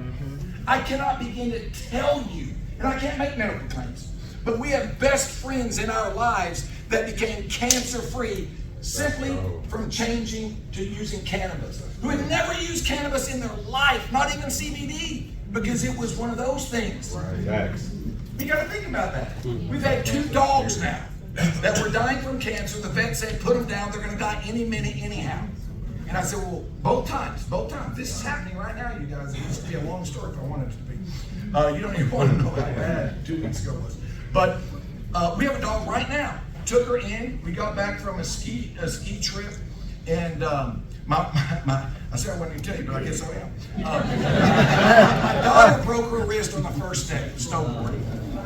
I cannot begin to tell you, and I can't make medical claims, but we have best friends in our lives that became cancer-free simply from changing to using cannabis, who had never used cannabis in their life, not even CBD, because it was one of those things. Right. You got to think about that. We've had 2 dogs now that were dying from cancer. The vet said, put them down, they're going to die any minute, anyhow. And I said, well, both times. This is happening right now, you guys. It used to be a long story if I wanted it to be. You don't even want to know how bad 2 weeks ago was. But we have a dog right now. Took her in. We got back from a ski trip, and I said I wasn't going to tell you, but I guess I am. My daughter broke her wrist on the first day of snowboarding.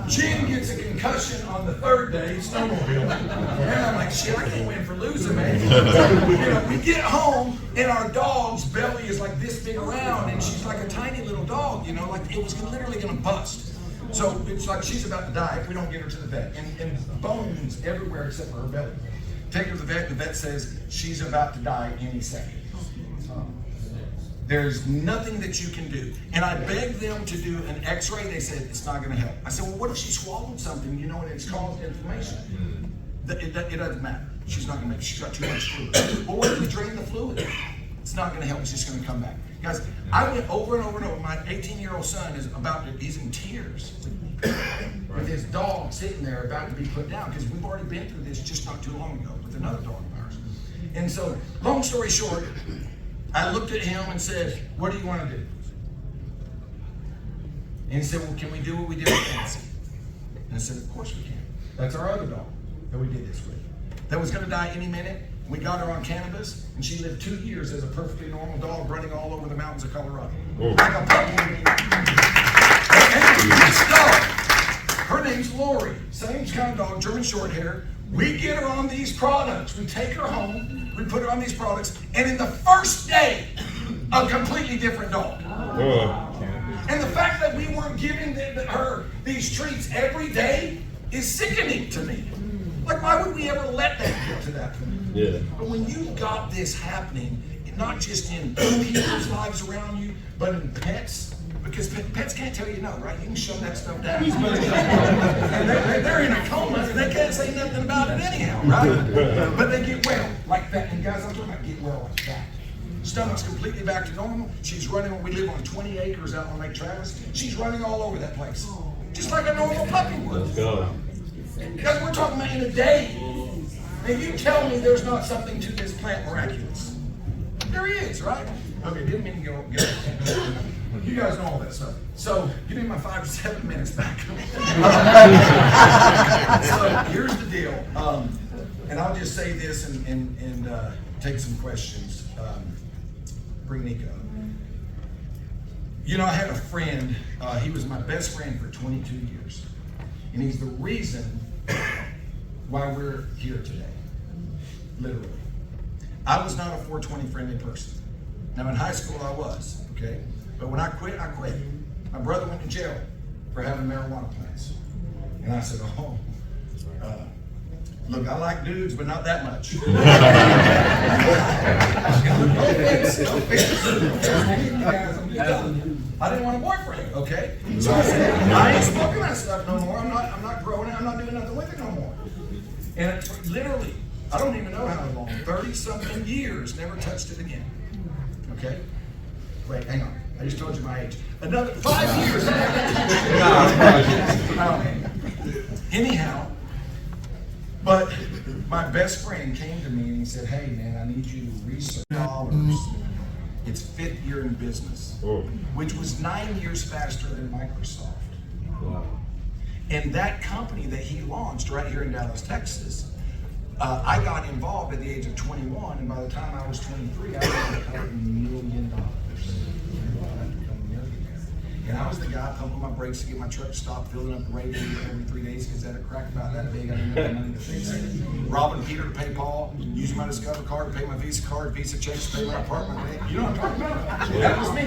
Jen gets a concussion on the third day, snowmobile. And I'm like, shit, I can't win for losing, man. You know, we get home and our dog's belly is like this big around, and she's like a tiny little dog, you know, like it was literally gonna bust. So it's like she's about to die if we don't get her to the vet. And bones everywhere except for her belly. Take her to the vet says she's about to die any second. There's nothing that you can do. And I begged them to do an x-ray. They said, it's not gonna help. I said, well, what if she swallowed something, you know, and it's caused inflammation? It doesn't matter. She's not gonna make it. She's got too much fluid. Well, what if we drain the fluid? It's not gonna help. It's just gonna come back. Guys, I went over and over and over. My 18-year-old son is he's in tears with his dog sitting there about to be put down because we've already been through this just not too long ago with another dog of ours. And so, long story short, I looked at him and said, what do you want to do? And he said, well, can we do what we did with Nancy? And I said, of course we can. That's our other dog that we did this with. That was going to die any minute. We got her on cannabis, and she lived 2 years as a perfectly normal dog running all over the mountains of Colorado. Like a puppy. This dog, her name's Lori. Same kind of dog, German short hair. We get her on these products. We take her home, we put her on these products, and in the first day, a completely different dog. And the fact that we weren't giving her these treats every day is sickening to me. Like, why would we ever let that get to that point? Yeah. But when you've got this happening, not just in people's lives around you, but in pets, because pets can't tell you no, right? You can shove that stuff down. And they're in a coma, and they can't say nothing about it anyhow, right? But they get well like that. And guys, I'm talking about get well like that. Stomach's completely back to normal. She's running, we live on 20 acres out on Lake Travis. She's running all over that place. Just like a normal puppy would. Let's go. Guys, we're talking about in a day. And you tell me there's not something to this plant miraculous. There is, right? Okay, didn't mean to go. You guys know all that stuff. So, give me my 5 to 7 minutes back. So, here's the deal. And I'll just say this and take some questions. Bring Nico. You know, I had a friend, he was my best friend for 22 years. And he's the reason why we're here today. Literally. I was not a 420 friendly person. Now in high school I was, okay? But when I quit, I quit. My brother went to jail for having marijuana plants. And I said, oh, look, I like dudes, but not that much. No offense. I didn't want a boyfriend, okay? So I said, I ain't smoking that stuff no more. I'm not growing it. I'm not doing nothing with it no more. And it, literally, I don't even know how long, 30-something years, never touched it again. Okay? Wait, hang on. I just told you my age. Another 5 years. Anyhow, but my best friend came to me and he said, hey man, I need you to research dollars. It's 5th year in business, which was 9 years faster than Microsoft. Wow. And that company that he launched right here in Dallas, Texas, I got involved at the age of 21, and by the time I was 23, I was $1 million. And I was the guy pumping my brakes to get my truck stopped, filling up the radiator every 3 days because that had a crack about that big. I didn't have the money to fix it. Robbing Peter to pay Paul, using my Discover card to pay my Visa card, Visa checks to pay my apartment rent. You know what I'm talking about? That was me.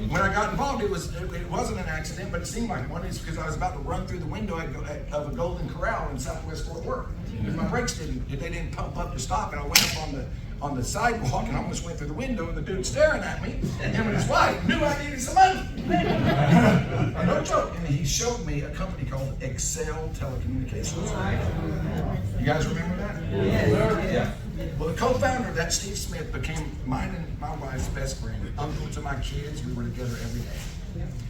When I got involved, it wasn't an accident, but it seemed like one. It's because I was about to run through the window of a Golden Corral in Southwest Fort Worth. Because my brakes didn't pump up to stop, and I went up on the sidewalk and I almost went through the window, and the dude staring at me, him and his wife, knew I needed some money. No joke. And he showed me a company called Excel Telecommunications. You guys remember that? Yeah. Well, the co-founder of that, Steve Smith, became mine and my wife's best friend, uncle to my kids. We were together every day.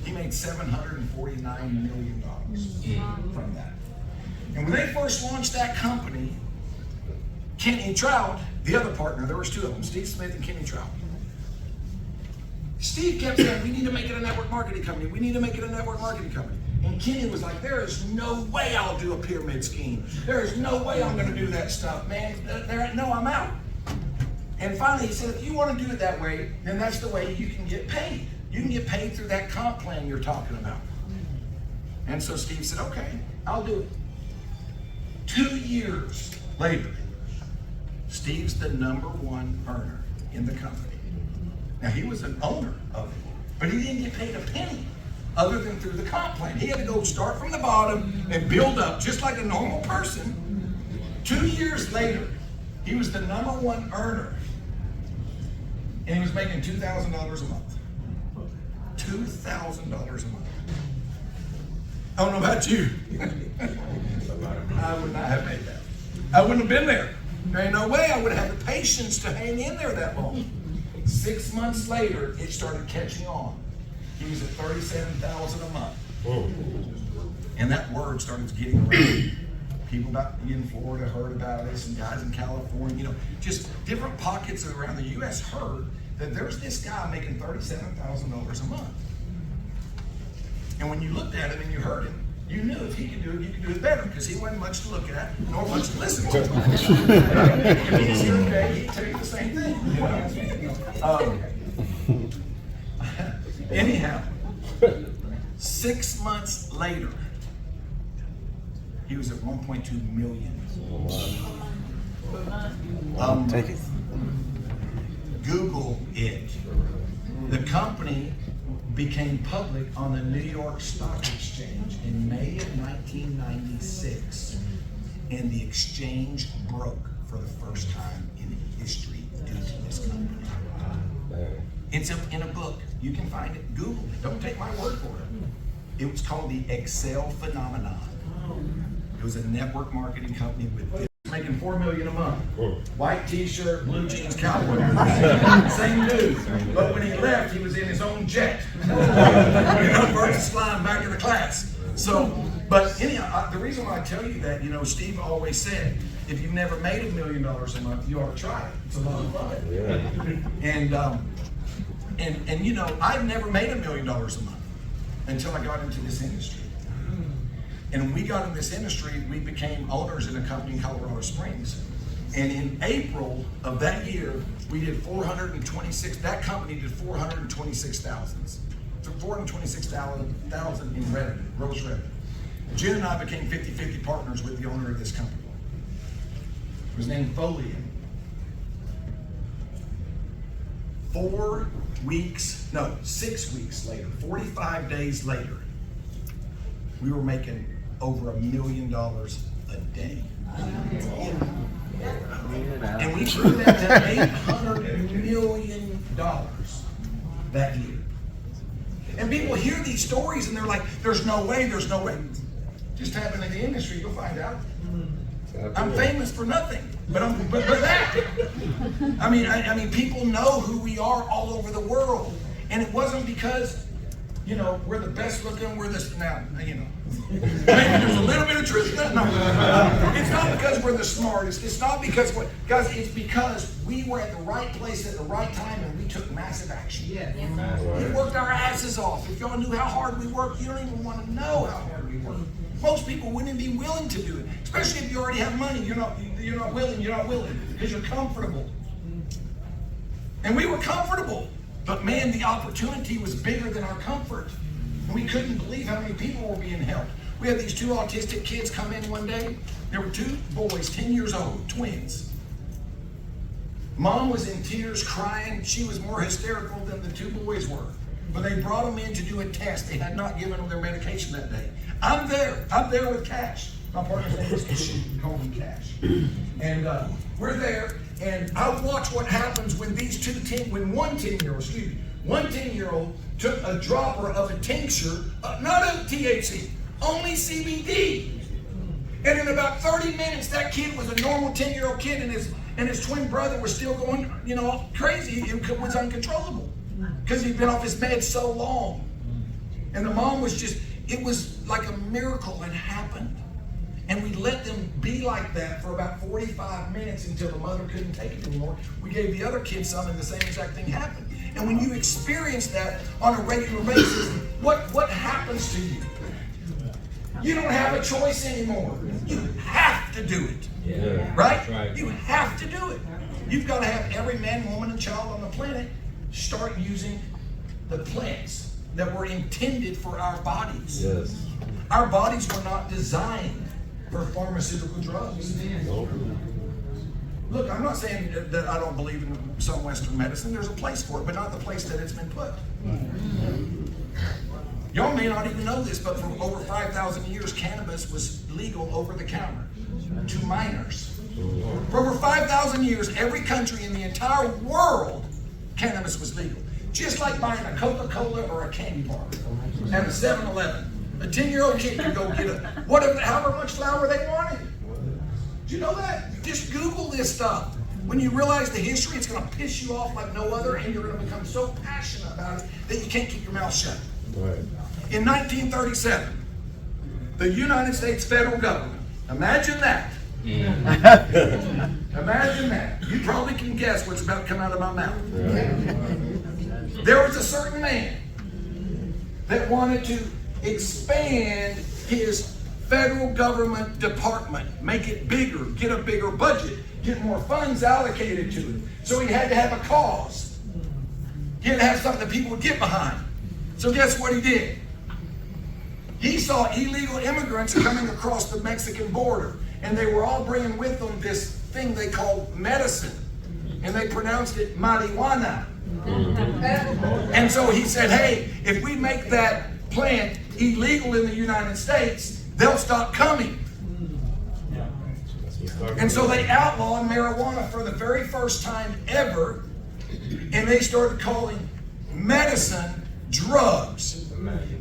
He made $749 million from that. And when they first launched that company, Kenny Trout, the other partner, there was 2 of them, Steve Smith and Kenny Trout. Steve kept saying, we need to make it a network marketing company. We need to make it a network marketing company. And Kenny was like, there is no way I'll do a pyramid scheme. There is no way I'm going to do that stuff, man. No, I'm out. And finally he said, if you want to do it that way, then that's the way you can get paid. You can get paid through that comp plan you're talking about. And so Steve said, okay, I'll do it. 2 years later, Steve's the #1 earner in the company. Now, he was an owner of it, but he didn't get paid a penny other than through the comp plan. He had to go start from the bottom and build up just like a normal person. 2 years later, he was the #1 earner, and he was making $2,000 a month. $2,000 a month. I don't know about you. I would not have made that. I wouldn't have been there. There ain't no way I would have had the patience to hang in there that long. 6 months later, it started catching on. He was at $37,000 a month. And that word started getting around. People in Florida heard about this, and guys in California, just different pockets around the U.S. heard that there's this guy making $37,000 a month. And when you looked at him and you heard him, you knew if he could do it, you could do it better, because he wasn't much to look at, nor much to listen to. If he's here today, he'd tell you the same thing. Anyhow, 6 months later, he was at 1.2 million. Take it. Google it. The company became public on the New York Stock Exchange in May of 1996, and the exchange broke for the first time in history due to this company. It's in a book. You can find it. Google it. Don't take my word for it. It was called the Excel Phenomenon. It was a network marketing company with making $4 million a month. White t-shirt, blue jeans, cowboy. Same dude. But when he left, he was in his own jet. Versus flying back to the class. So, but anyhow, the reason why I tell you that, Steve always said, if you've never made $1 million a month, you ought to try it. It's a lot of fun. And I've never made $1 million a month until I got into this industry. And when we got in this industry, we became owners in a company in Colorado Springs. And in April of that year, we did 426, that company did 426,000. So 426,000 in revenue, gross revenue. Jen and I became 50-50 partners with the owner of this company. It was named Foley. 6 weeks later, 45 days later, we were making over $1 million a day. And we grew that to $800 million that year. And people hear these stories and they're like, there's no way. Just happen in the industry, you'll find out. I'm famous for nothing, but that. I mean, people know who we are all over the world. And it wasn't because, we're the best looking, we're this, now, maybe there's a little bit of truth in that. No. It's not because we're the smartest. It's not because, guys, it's because we were at the right place at the right time and we took massive action. We worked our asses off. If y'all knew how hard we worked, you don't even want to know how hard we worked. Most people wouldn't be willing to do it, especially if you already have money. You're not willing because you're comfortable. And we were comfortable. But man, the opportunity was bigger than our comfort. And we couldn't believe how many people were being helped. We had these 2 autistic kids come in one day. There were 2 boys, 10 years old, twins. Mom was in tears, crying. She was more hysterical than the 2 boys were. But they brought them in to do a test. They had not given them their medication that day. I'm there with Cash. My partner's name is Cash. We call him Cash. And we're there. And I watch what happens when one 10-year-old took a dropper of a tincture, not of THC, only CBD. And in about 30 minutes, that kid was a normal 10-year-old kid, and his twin brother was still going, crazy. It was uncontrollable because he'd been off his meds so long. And the mom was it was like a miracle had happened. And we let them be like that for about 45 minutes until the mother couldn't take it anymore. We gave the other kids some and the same exact thing happened. And when you experience that on a regular basis, what happens to you? You don't have a choice anymore. You have to do it. Right? You have to do it. You've got to have every man, woman, and child on the planet start using the plants that were intended for our bodies. Yes. Our bodies were not designed for pharmaceutical drugs. Look, I'm not saying that I don't believe in some Western medicine. There's a place for it, but not the place that it's been put. Y'all may not even know this, but for over 5,000 years, cannabis was legal over the counter to minors. For over 5,000 years, every country in the entire world, cannabis was legal. Just like buying a Coca-Cola or a candy bar at a 7-Eleven. A 10-year-old kid could go get however much flour they wanted. Do you know that? Just Google this stuff. When you realize the history, it's going to piss you off like no other, and you're going to become so passionate about it that you can't keep your mouth shut. Right. In 1937, the United States federal government, imagine that. Imagine that. You probably can guess what's about to come out of my mouth. Right. There was a certain man that wanted to expand his federal government department, make it bigger, get a bigger budget, get more funds allocated to it. So he had to have a cause. He had to have something that people would get behind. So guess what he did? He saw illegal immigrants coming across the Mexican border, and they were all bringing with them this thing they called medicine, and they pronounced it marijuana. And so he said, hey, if we make that plant illegal in the United States, they'll stop coming. And so they outlawed marijuana for the very first time ever, and they started calling medicine drugs.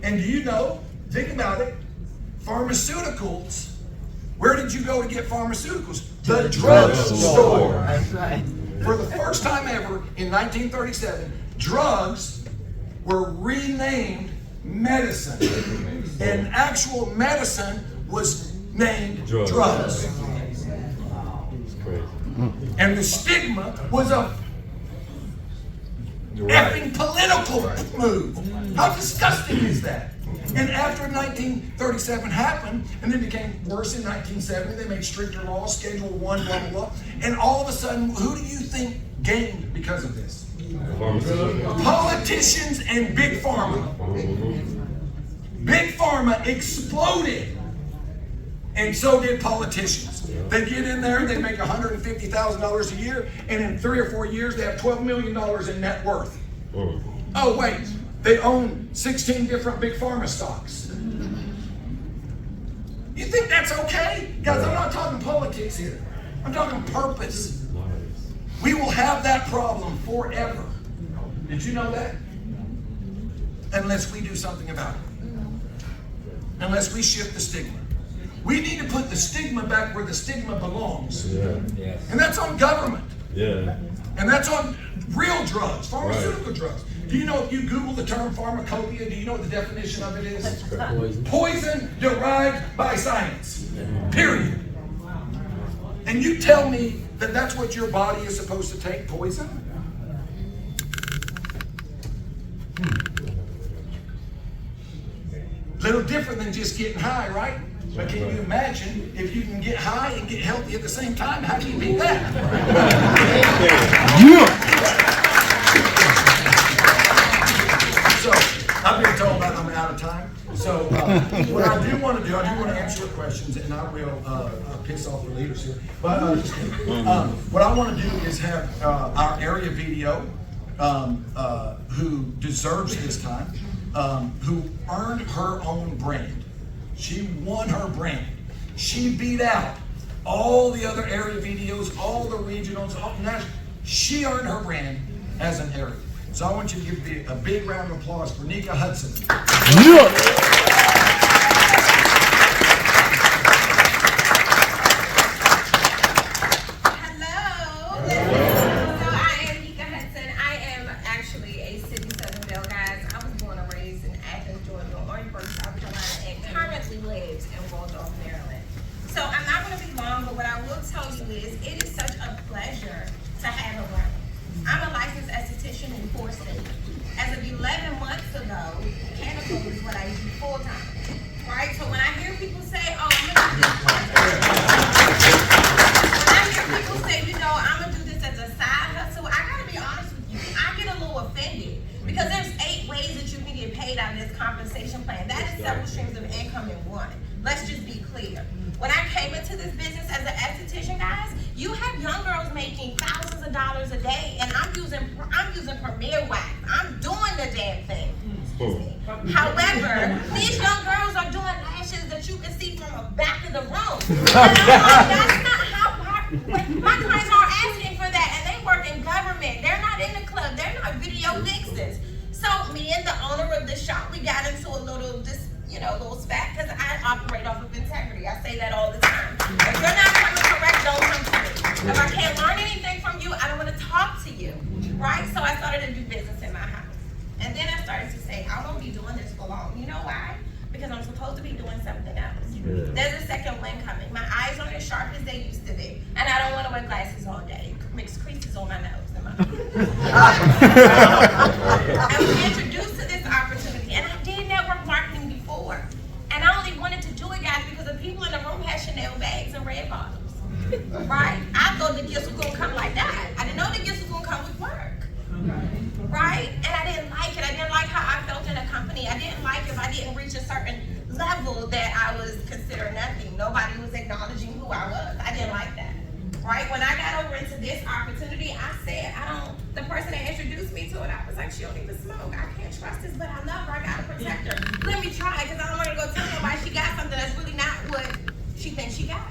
And do you know, think about it, pharmaceuticals, where did you go to get pharmaceuticals? The drugstore. That's right. For the first time ever in 1937, drugs were renamed medicine. And actual medicine was named drugs. And the stigma was a effing political move. How disgusting is that? And after 1937 happened, and then became worse in 1970, they made stricter laws, Schedule 1, blah, blah, blah. And all of a sudden, who do you think gained because of this? Politicians and Big Pharma. Big Pharma exploded. And so did politicians. They get in there, they make $150,000 a year, and in 3 or 4 years, they have $12 million in net worth. Oh, wait. They own 16 different Big Pharma stocks. You think that's okay? Guys, I'm not talking politics here. I'm talking purpose. We will have that problem forever. Did you know that? Unless we do something about it. Unless we shift the stigma. We need to put the stigma back where the stigma belongs. Yeah. And that's on government. Yeah. And that's on real drugs, pharmaceutical drugs. Do you know if you Google the term pharmacopoeia, do you know what the definition of it is? Poison derived by science. Period. And you tell me that that's what your body is supposed to take, poison? Little different than just getting high, right? But can you imagine if you can get high and get healthy at the same time? How do you beat that? So, I've been told that I'm out of time. So, what I do want to do, I do want to answer your questions, and I will piss off the leaders here. But what I want to do is have our area video, who deserves this time, who earned her own brand. She won her brand. She beat out all the other area videos, all the regionals, all national. She earned her brand as an area. So I want you to give a big round of applause for Nika Hudson. Yeah. As of 11 months ago, cannabis is what I do for made out of this compensation plan. That is several streams of income in one. Let's just be clear. When I came into this business as an esthetician, guys, you have young girls making thousands of dollars a day, and I'm using Premier Wax. I'm doing the damn thing. However, these young girls are doing lashes that you can see from the back of the room. And I'm like, that's not how my clients aren't asking for that, and they work in government. They're not in the club. They're not video vixens. So me and the owner of the shop, we got into a little spat because I operate off of integrity. I say that all the time. If you're not coming correct, don't come to me. If I can't learn anything from you, I don't want to talk to you, right? So I started to do business in my house. And then I started to say, I won't be doing this for long. You know why? Because I'm supposed to be doing something else. Yeah. There's a second wind coming. My eyes aren't as sharp as they used to be. And I don't want to wear glasses all day. It makes creases on my nose and my I was introduced to this opportunity, and I did network marketing before. And I only wanted to do it, guys, because the people in the room had Chanel bags and red bottoms. Right? I thought the gifts were going to come like that. I didn't know the gifts were going to come with work. Right? And I didn't like it. I didn't like how I felt in a company. I didn't like if I didn't reach a certain level that I was considered nothing. Nobody was acknowledging who I was. I didn't like that. Right? When I got over into this opportunity, I said, the person that introduced me to it, I was like, she don't even smoke. I can't trust this, but I love her. I gotta protect her. Let me try, because I don't want to go tell nobody she got something that's really not what she thinks she got.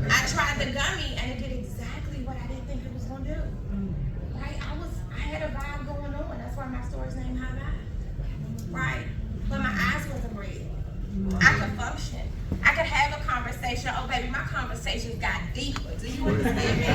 I tried the gummy, and it did exactly what I didn't think it was going to do. Right? I had a vibe going on. That's why my store's named High Vibe. Right? But my eyes wasn't red. I could function. I could have a conversation. Oh, baby, my conversations got deeper. Do you understand me?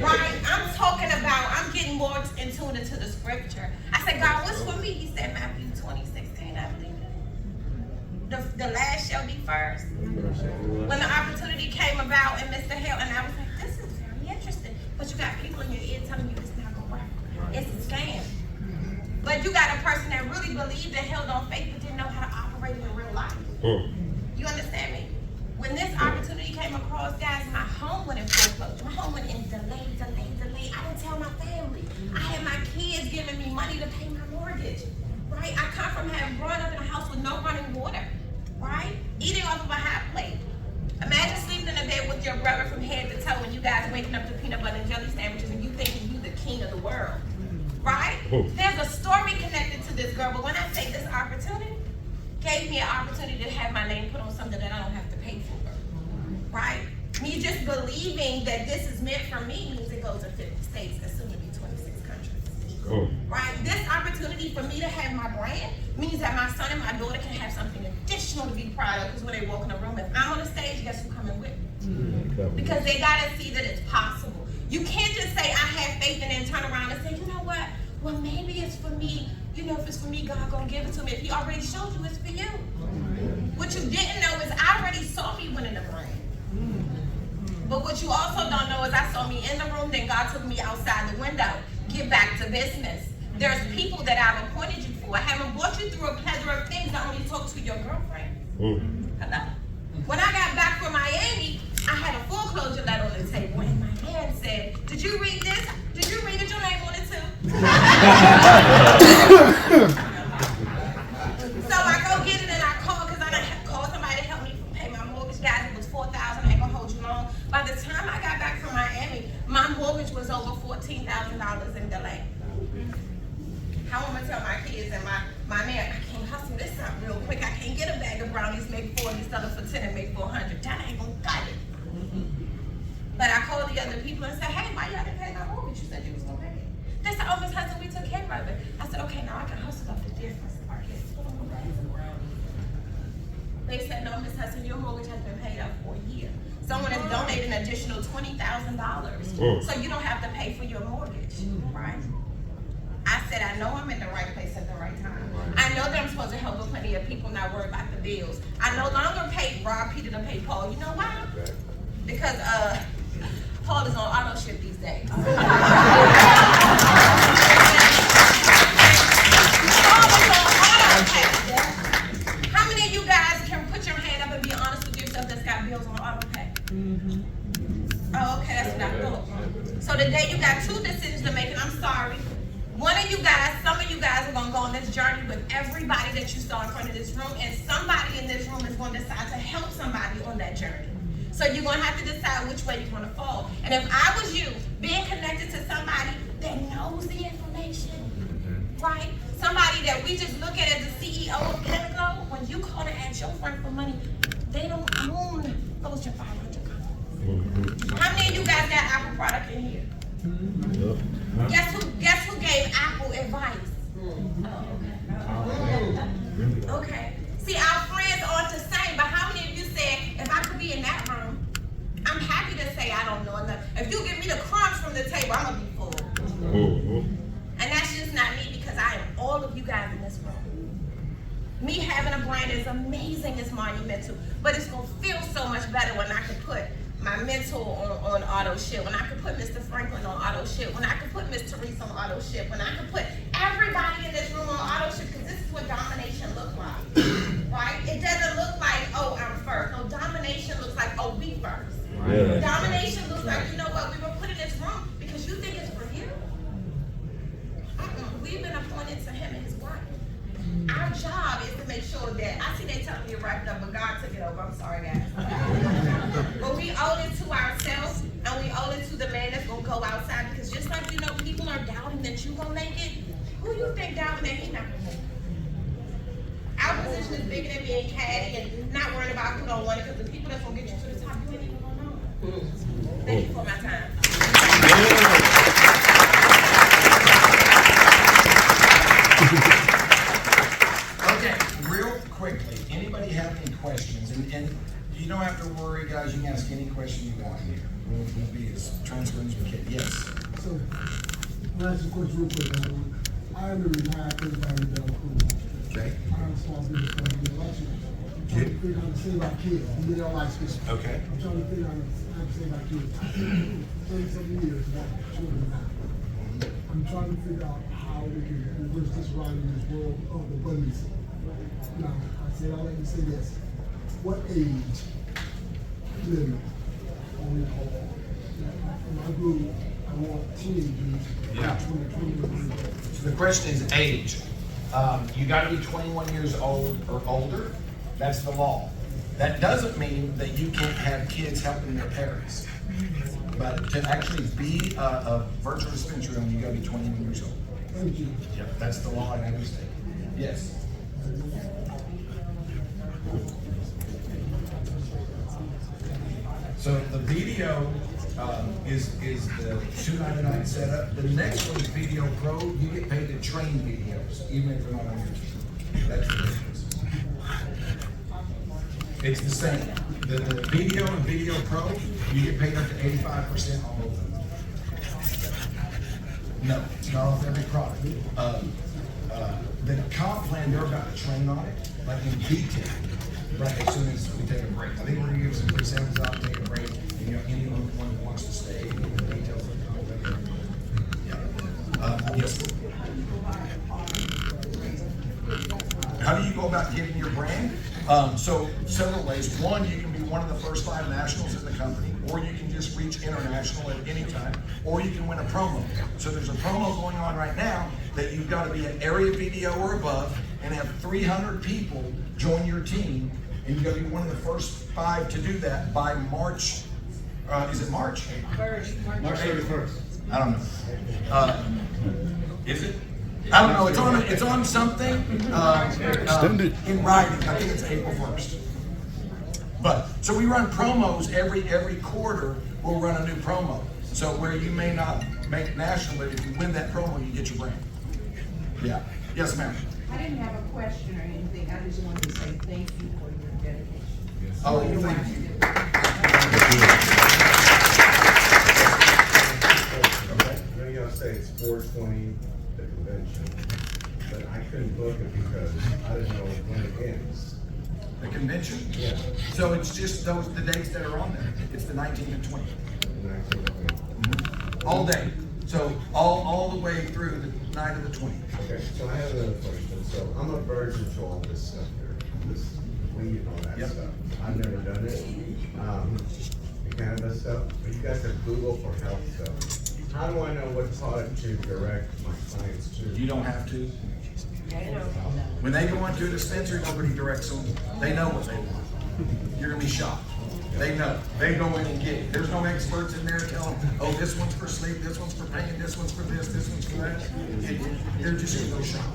Right? I'm talking about, I'm getting more in tune into the scripture. I said, God, what's for me? He said, Matthew 20:16, I believe it. The last shall be first. When the opportunity came about in Mr. Hill, and I was like, this is very interesting. But you got people in your ear telling you it's not going to work. It's a scam. But you got a person that really believed and held on faith but didn't know how to operate in real life. You understand me? When this opportunity came across, guys, my home went in foreclosure. My home went in delay. I didn't tell my family. I had my kids giving me money to pay my mortgage. Right? I come from having grown up in a house with no running water. Right? Eating off of a hot plate. Imagine sleeping in a bed with your brother from head to toe and you guys waking up to peanut butter and jelly sandwiches and you thinking you the king of the world. Right? There's a story connected to this girl, but when I say this opportunity, gave me an opportunity to have my name put on something that I don't have to pay for. Right? Me just believing that this is meant for me means it goes to 50 states and soon to be 26 countries. Right? This opportunity for me to have my brand means that my son and my daughter can have something additional to be proud of, because when they walk in the room, if I'm on the stage, guess who's coming with me? Because they gotta see that it's possible. You can't just say, I have faith, and then turn around and say, you know what? Well, maybe it's for me. You know, if it's for me, God gonna give it to me. If he already showed you, it's for you. What you didn't know is I already saw me winning the brand. But what you also don't know is I saw me in the room, then God took me outside the window. Get back to business. There's people that I've appointed you for. I haven't brought you through a plethora of things. I only talked to your girlfriend. Hello? When I got back from Miami, I had a foreclosure letter on the table, and my man said, did you read this? Did you read it? Your name on it too? So I go get it and I call, because I done called somebody to help me pay my mortgage. Guys, it was $4,000. I ain't gonna hold you long. By the time I got back from Miami, my mortgage was over $14,000 in delay. How am I gonna tell my kids and my man, I can't hustle this up real quick. I can't get a bag of brownies, make 40, sell it for 10 and make 400. That ain't gonna cut it. But I called the other people and said, hey, why y'all didn't pay my mortgage? You said you was gonna pay it. They said, oh, Miss Hudson, we took care of it. I said, okay, now I can hustle up the difference. They said, no, Miss Hudson, your mortgage has been paid up for a year. Someone has donated an additional $20,000, so you don't have to pay for your mortgage, right? I said, I know I'm in the right place at the right time. I know that I'm supposed to help with plenty of people, not worry about the bills. I no longer pay Rob Peter to pay Paul. You know why? Because Paul is on auto ship these days. Paul is on auto pay. How many of you guys can put your hand up and be honest with yourself that's got bills on auto pay? Oh, okay, that's what I thought. So today you got two decisions to make, and I'm sorry. One of you guys, some of you guys are gonna go on this journey journey with everybody that you saw in front of this room, and somebody in this room is going to decide to help somebody on that journey. So you're going to have to decide which way you're going to fall. And if I was you, being connected to somebody that knows the information, right? Somebody that we just look at as the CEO of Pinnacle, when you call to ask your friend for money, they don't own those your 500 companies. How many of you guys got Apple product in here? Guess who gave Apple advice? Okay. See, our friends aren't the same, but how many of you said, if I could be in that room, I'm happy to say I don't know enough. If you give me the crumbs from the table, I'm gonna be full. And that's just not me, because I am all of you guys in this room. Me having a brand is amazing, it's monumental, but it's gonna feel so much better when I can put my mentor on auto ship, when I could put Mr. Franklin on auto ship, when I could put Miss Teresa on auto ship, when I could put everybody in this room on auto ship, because this is what domination looks like, right? It doesn't look like, oh, I'm first. No, domination looks like, oh, we first. Right. Domination looks like, you know what, we were put in this room because you think it's for you. We've been appointed to him and his wife. Our job is to make sure that, I see they telling me to wrap it up, but God took it over. I'm sorry, guys. But we owe it to ourselves, and we owe it to the man that's going to go outside, because just like, you know, people are doubting that you're going to make it. Who you think doubting that he's not going to make it? Our position is bigger than being catty and not worrying about who don't want it, because the people that's going to get you to the top, you ain't even going to know. Thank you for my time. Okay, real quickly, anybody have any questions? And you don't have to worry, guys, you can ask any question you want here. We'll be as transparent as we can. Yes? So, I'll ask you a question real quick. I am a retired everybody down the crew. Okay. I'm responsible for the election. I'm trying to figure out how to save our kids. We get our life switch. Okay. I'm trying to figure out how to save our kids. 37 years, children now. I'm trying to figure out how we can reverse this ride in this world of abundance. Now, I say all that to say this. What age limit are we called? In my group, I want teenagers. Yeah. 20. So the question is age. You got to be 21 years old or older. That's the law. That doesn't mean that you can't have kids helping their parents. But to actually be a virtual dispensary owner, you got to be 21 years old. Thank you. Yep, that's the law in every state. Yes. So the video is the $2.99 setup. The next one is Video Pro. You get paid to train videos, even if they're not on your team. That's the difference. It's the same. The video and Video Pro, you get paid up to 85% on both of them. No, it's not off every product. The comp plan, they're about to train on it, like in detail, right as soon as we take a break. I think we're gonna give some free samples out, take a break, and you know, anyone who wants to stay, and the details of the comp plan. Yeah. Yes. How do you go about getting your brand? So several ways. One, you can be one of the first 5 nationals in the company, or you can just reach international at any time, or you can win a promo. So there's a promo going on right now that you've got to be an area video or above and have 300 people join your team, and you've got to be one of the first 5 to do that by March. Is it March? March 31st. I don't know. Is it? I don't know. It's on something in writing. I think it's April 1st. But so we run promos every quarter. We'll run a new promo. So where you may not make national, but if you win that promo, you get your brand. Yeah. Yes, ma'am. I didn't have a question or anything. I just wanted to say thank you for your dedication. Yes. Oh, thank you. I know y'all say it's 420, the convention, but I couldn't book it because I didn't know when it ends. The convention? Yeah. So it's just the dates that are on there. It's the 19th and 20th. 19th and 20th. All day. So all the way through the night of the 20th. Okay, so I have another question. So I'm a virgin to all this stuff here, this weed and all that stuff. I've never done it. The cannabis stuff, but you guys have Google for health stuff. How do I know what product to direct my clients to? You don't have to. When they go into a dispensary, nobody directs them. They know what they want. You're gonna be shocked. They know. They go in and get it. There's no experts in there telling them, oh, this one's for sleep, this one's for pain, this one's for this one's for that. They're just gonna go shop.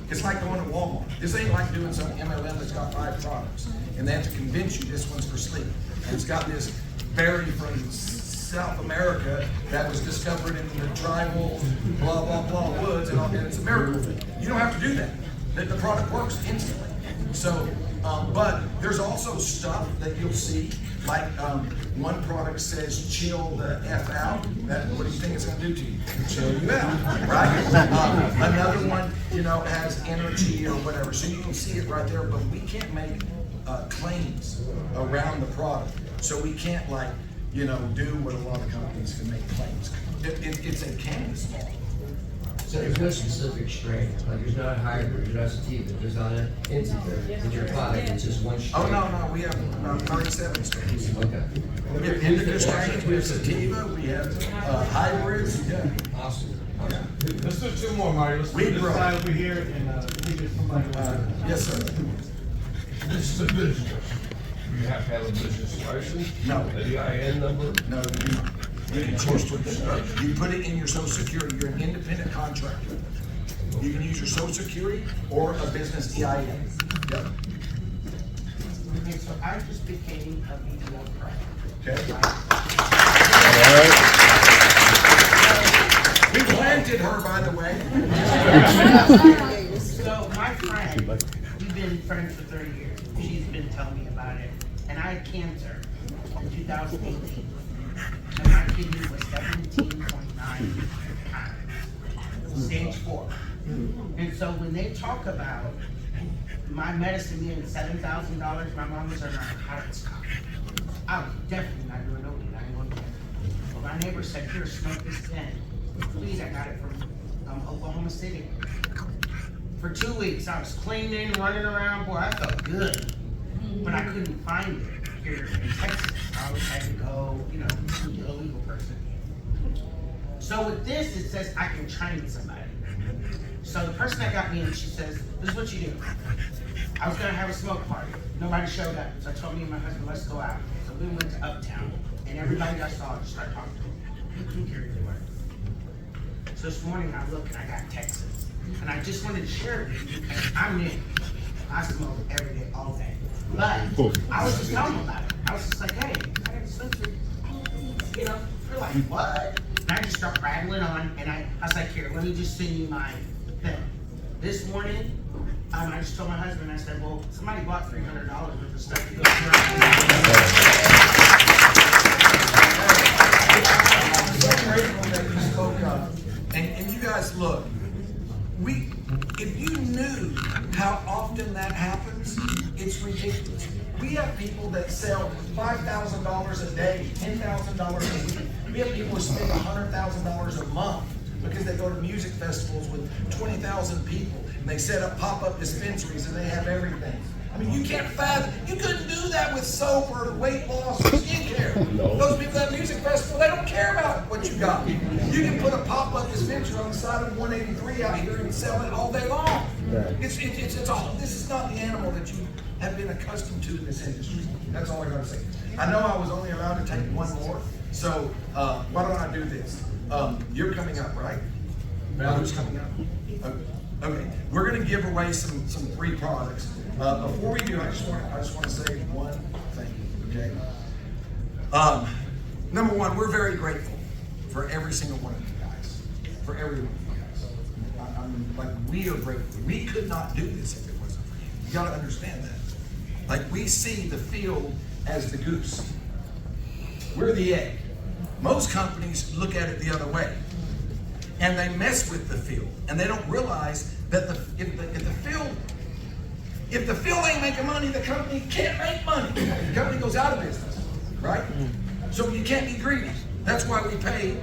It's like going to Walmart. This ain't like doing some MLM that's got 5 products and they have to convince you this one's for sleep. And it's got this berry from South America that was discovered in the tribal blah, blah, blah woods and it's a miracle thing. You don't have to do that. The product works instantly. So, but there's also stuff that you'll see, like one product says chill the F out. What do you think it's gonna do to you? Chill you out, right? Another one, has energy or whatever. So you can see it right there, but we can't make claims around the product. So we can't do what a lot of companies can make claims. It's a canvas ball. So there's no specific strain, like there's not a hybrid, there's not sativa, there's not an indica in your product, it's just one strain. Oh, no, we have 37 strains. Okay. We have indica strains, we have sativa, we have hybrids, yeah. Awesome. Let's do 2 more, Mario. Let's We do this grow. side over here and we get somebody. Yes, sir. This is a business. You have to have a business license? No. An EIN number? No, you do not. You can choose to, you put it in your social security, you're an independent contractor. You can use your social security or a business EIN. Yep. Okay, so I just became a BDO pro. Okay. We planted her, by the way. So my friend, we've been friends for 30 years. She's been telling me about it. And I had cancer in 2018. And my kidney was 17.9 pounds. Stage 4. And so when they talk about my medicine being $7,000, my mom was on narcotics. I was definitely not doing no weed. I ain't gonna do that. But my neighbor said, here, smoke this 10. Please, I got it from Oklahoma City. For 2 weeks, I was cleaning, running around, boy, I felt good. But I couldn't find it here in Texas. I always had to go, to the illegal person. So with this, it says I can train somebody. So the person that got me in, she says, this is what you do. I was gonna have a smoke party. Nobody showed up. So I told me and my husband, let's go out. So we went to Uptown. And everybody I saw just started talking to me. Who carried the word? So this morning I look and I got Texas. And I just wanted to share it with you because I'm in. I smoke every day, all day. But I was just telling them about it. I was just like, hey, I got a dispensary. They're like, what? And I just start rattling on, and I was like, here, let me just send you my thing. This morning, I just told my husband, I said, well, somebody bought $300 worth of stuff to go I'm so grateful that you spoke up. And you guys, look, if you knew how often that happens, it's ridiculous. We have people that sell $5,000 a day, $10,000 a week. We have people who spend $100,000 a month because they go to music festivals with 20,000 people and they set up pop-up dispensaries and they have everything. I mean, you can't fathom, you couldn't do that with soap or weight loss or skincare. No. Those people at music festival, they don't care about what you got. You can put a pop-up dispensary on the side of 183 out here and sell it all day long. Right. This is not the animal that you have been accustomed to in this industry. That's all I gotta say. I know I was only allowed to take one more, so why don't I do this? You're coming up, right? Who's coming up? Okay, we're gonna give away some free products. Before we do, I just want to say one thing, okay? Number one, we're very grateful for every single one of you guys, for every one of you guys. We are grateful. We could not do this if it wasn't for you. You gotta understand that. We see the field as the goose. We're the egg. Most companies look at it the other way. And they mess with the field. And they don't realize that if the field ain't making money, the company can't make money. The company goes out of business, right? So you can't be greedy. That's why we pay,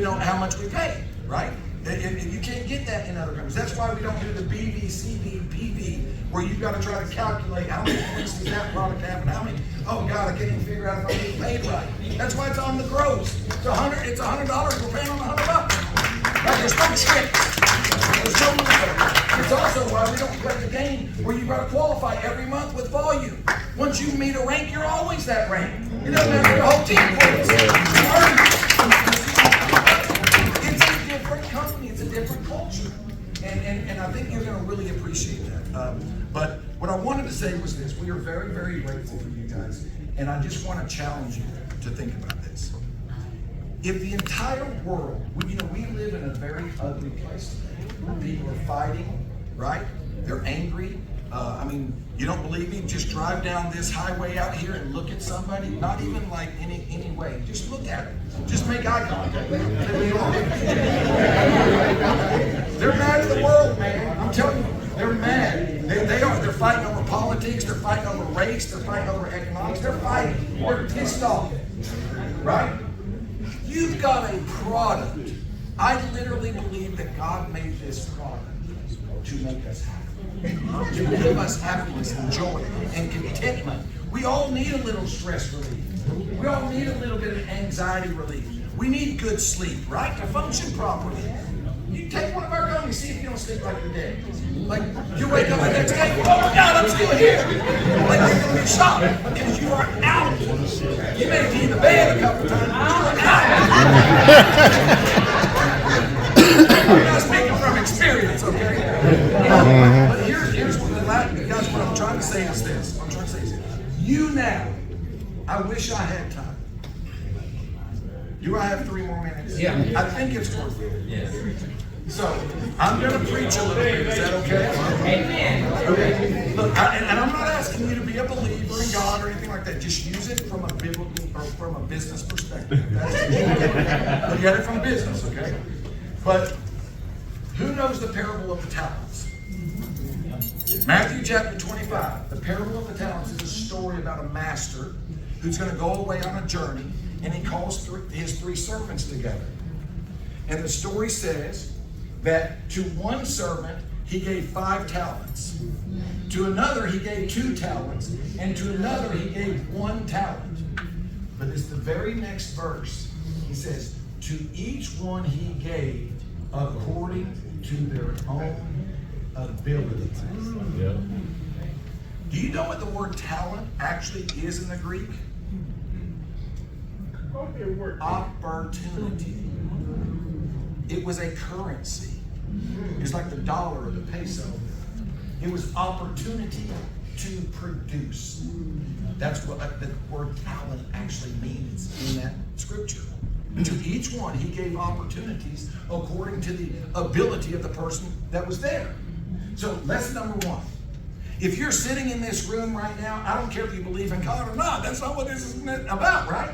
how much we pay, right? You can't get that in other companies. That's why we don't do the BV, CV, PV, where you've got to try to calculate how many points does that product have and how many, oh God, I can't even figure out if I'm getting paid right. That's why it's on the gross. It's $100, we're paying on $100. Like there's no tricks. There's no movement. It's also why we don't play the game where you got to qualify every month with volume. Once you meet a rank, you're always that rank. It doesn't matter if the whole team quits. It's a different company. It's a different culture. And I think you're going to really appreciate that. But what I wanted to say was this. We are very, very grateful for you guys. And I just want to challenge you to think about this. If the entire world, we live in a very ugly place today. People are fighting, right? They're angry. I mean, you don't believe me? Just drive down this highway out here and look at somebody. Not even like any way. Just look at them. Just make eye contact. They're mad at the world, man. I'm telling you, they're mad. They are. They're fighting over politics. They're fighting over race. They're fighting over economics. They're fighting. They're pissed off, right? You've got a product. I literally believe that God made this product to make us happy, to give us happiness and joy and contentment. We all need a little stress relief. We all need a little bit of anxiety relief. We need good sleep, right, to function properly. You take one of our gummies, see if you don't sleep like you're dead. Like, you wake up the next day, oh my God, I'm still here. Like, you're going to be shocked because you are out. You may be in the bed a couple times, but you're out. I'm not speaking from experience, okay? But here's what guys, what I'm trying to say is this. I'm trying to say is this. You now, I wish I had time. Do I have 3 more minutes? Yeah. I think it's worth it. Yeah. So, I'm going to preach a little bit. Is that okay? Amen. Okay. Look, and I'm not asking you to be a believer in God or anything like that. Just use it from a biblical or from a business perspective. Look at it from business, okay? But who knows the parable of the talents? Matthew chapter 25. The parable of the talents is a story about a master who's going to go away on a journey, and he calls his 3 servants together. And the story says that to one servant he gave 5 talents. To another he gave 2 talents. And to another he gave 1 talent. But it's the very next verse. He says, to each one he gave according to their own ability. Yeah. Do you know what the word talent actually is in the Greek? Opportunity. It was a currency. It's like the dollar or the peso. It was opportunity to produce. That's what the word talent actually means in that scripture. To each one, he gave opportunities according to the ability of the person that was there. So lesson number 1. If you're sitting in this room right now, I don't care if you believe in God or not. That's not what this is about, right?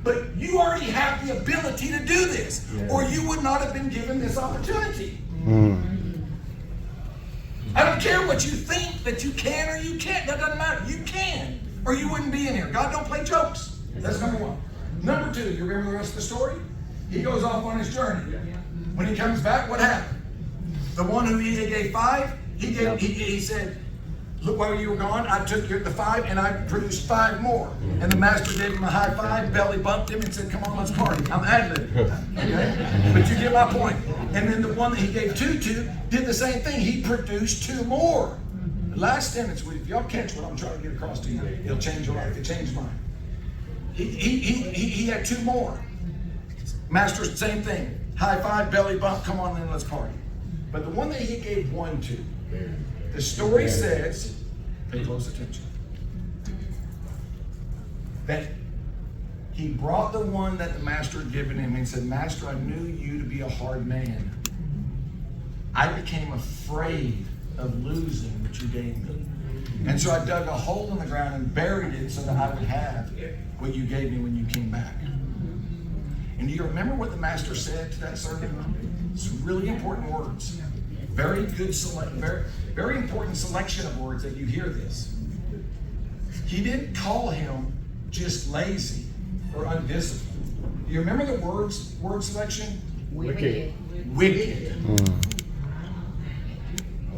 But you already have the ability to do this, or you would not have been given this opportunity. I don't care what you think that you can or you can't. That doesn't matter. You can, or you wouldn't be in here. God don't play jokes. That's number 1. Number 2, you remember the rest of the story? He goes off on his journey. When he comes back, what happened? The one who he gave 5, he said, look, while you were gone, I took the 5 and I produced 5 more. And the master gave him a high five, belly bumped him and said, come on, let's party. I'm ad-libbing. Okay? But you get my point. And then the one that he gave 2 to did the same thing. He produced 2 more. The last sentence, if y'all catch what I'm trying to get across to you, it'll change your life. It changed mine. He had 2 more. Master, same thing. High five, belly bump, come on then, let's party. But the one that he gave 1 to, the story says, pay close attention, that he brought the one that the master had given him and said, Master, I knew you to be a hard man. I became afraid of losing what you gave me. And so I dug a hole in the ground and buried it so that I would have what you gave me when you came back. And do you remember what the master said to that servant? Some really important words. Very good, very important selection of words that you hear this. He didn't call him just lazy or undisciplined. Do you remember the word selection? Wicked. Wicked.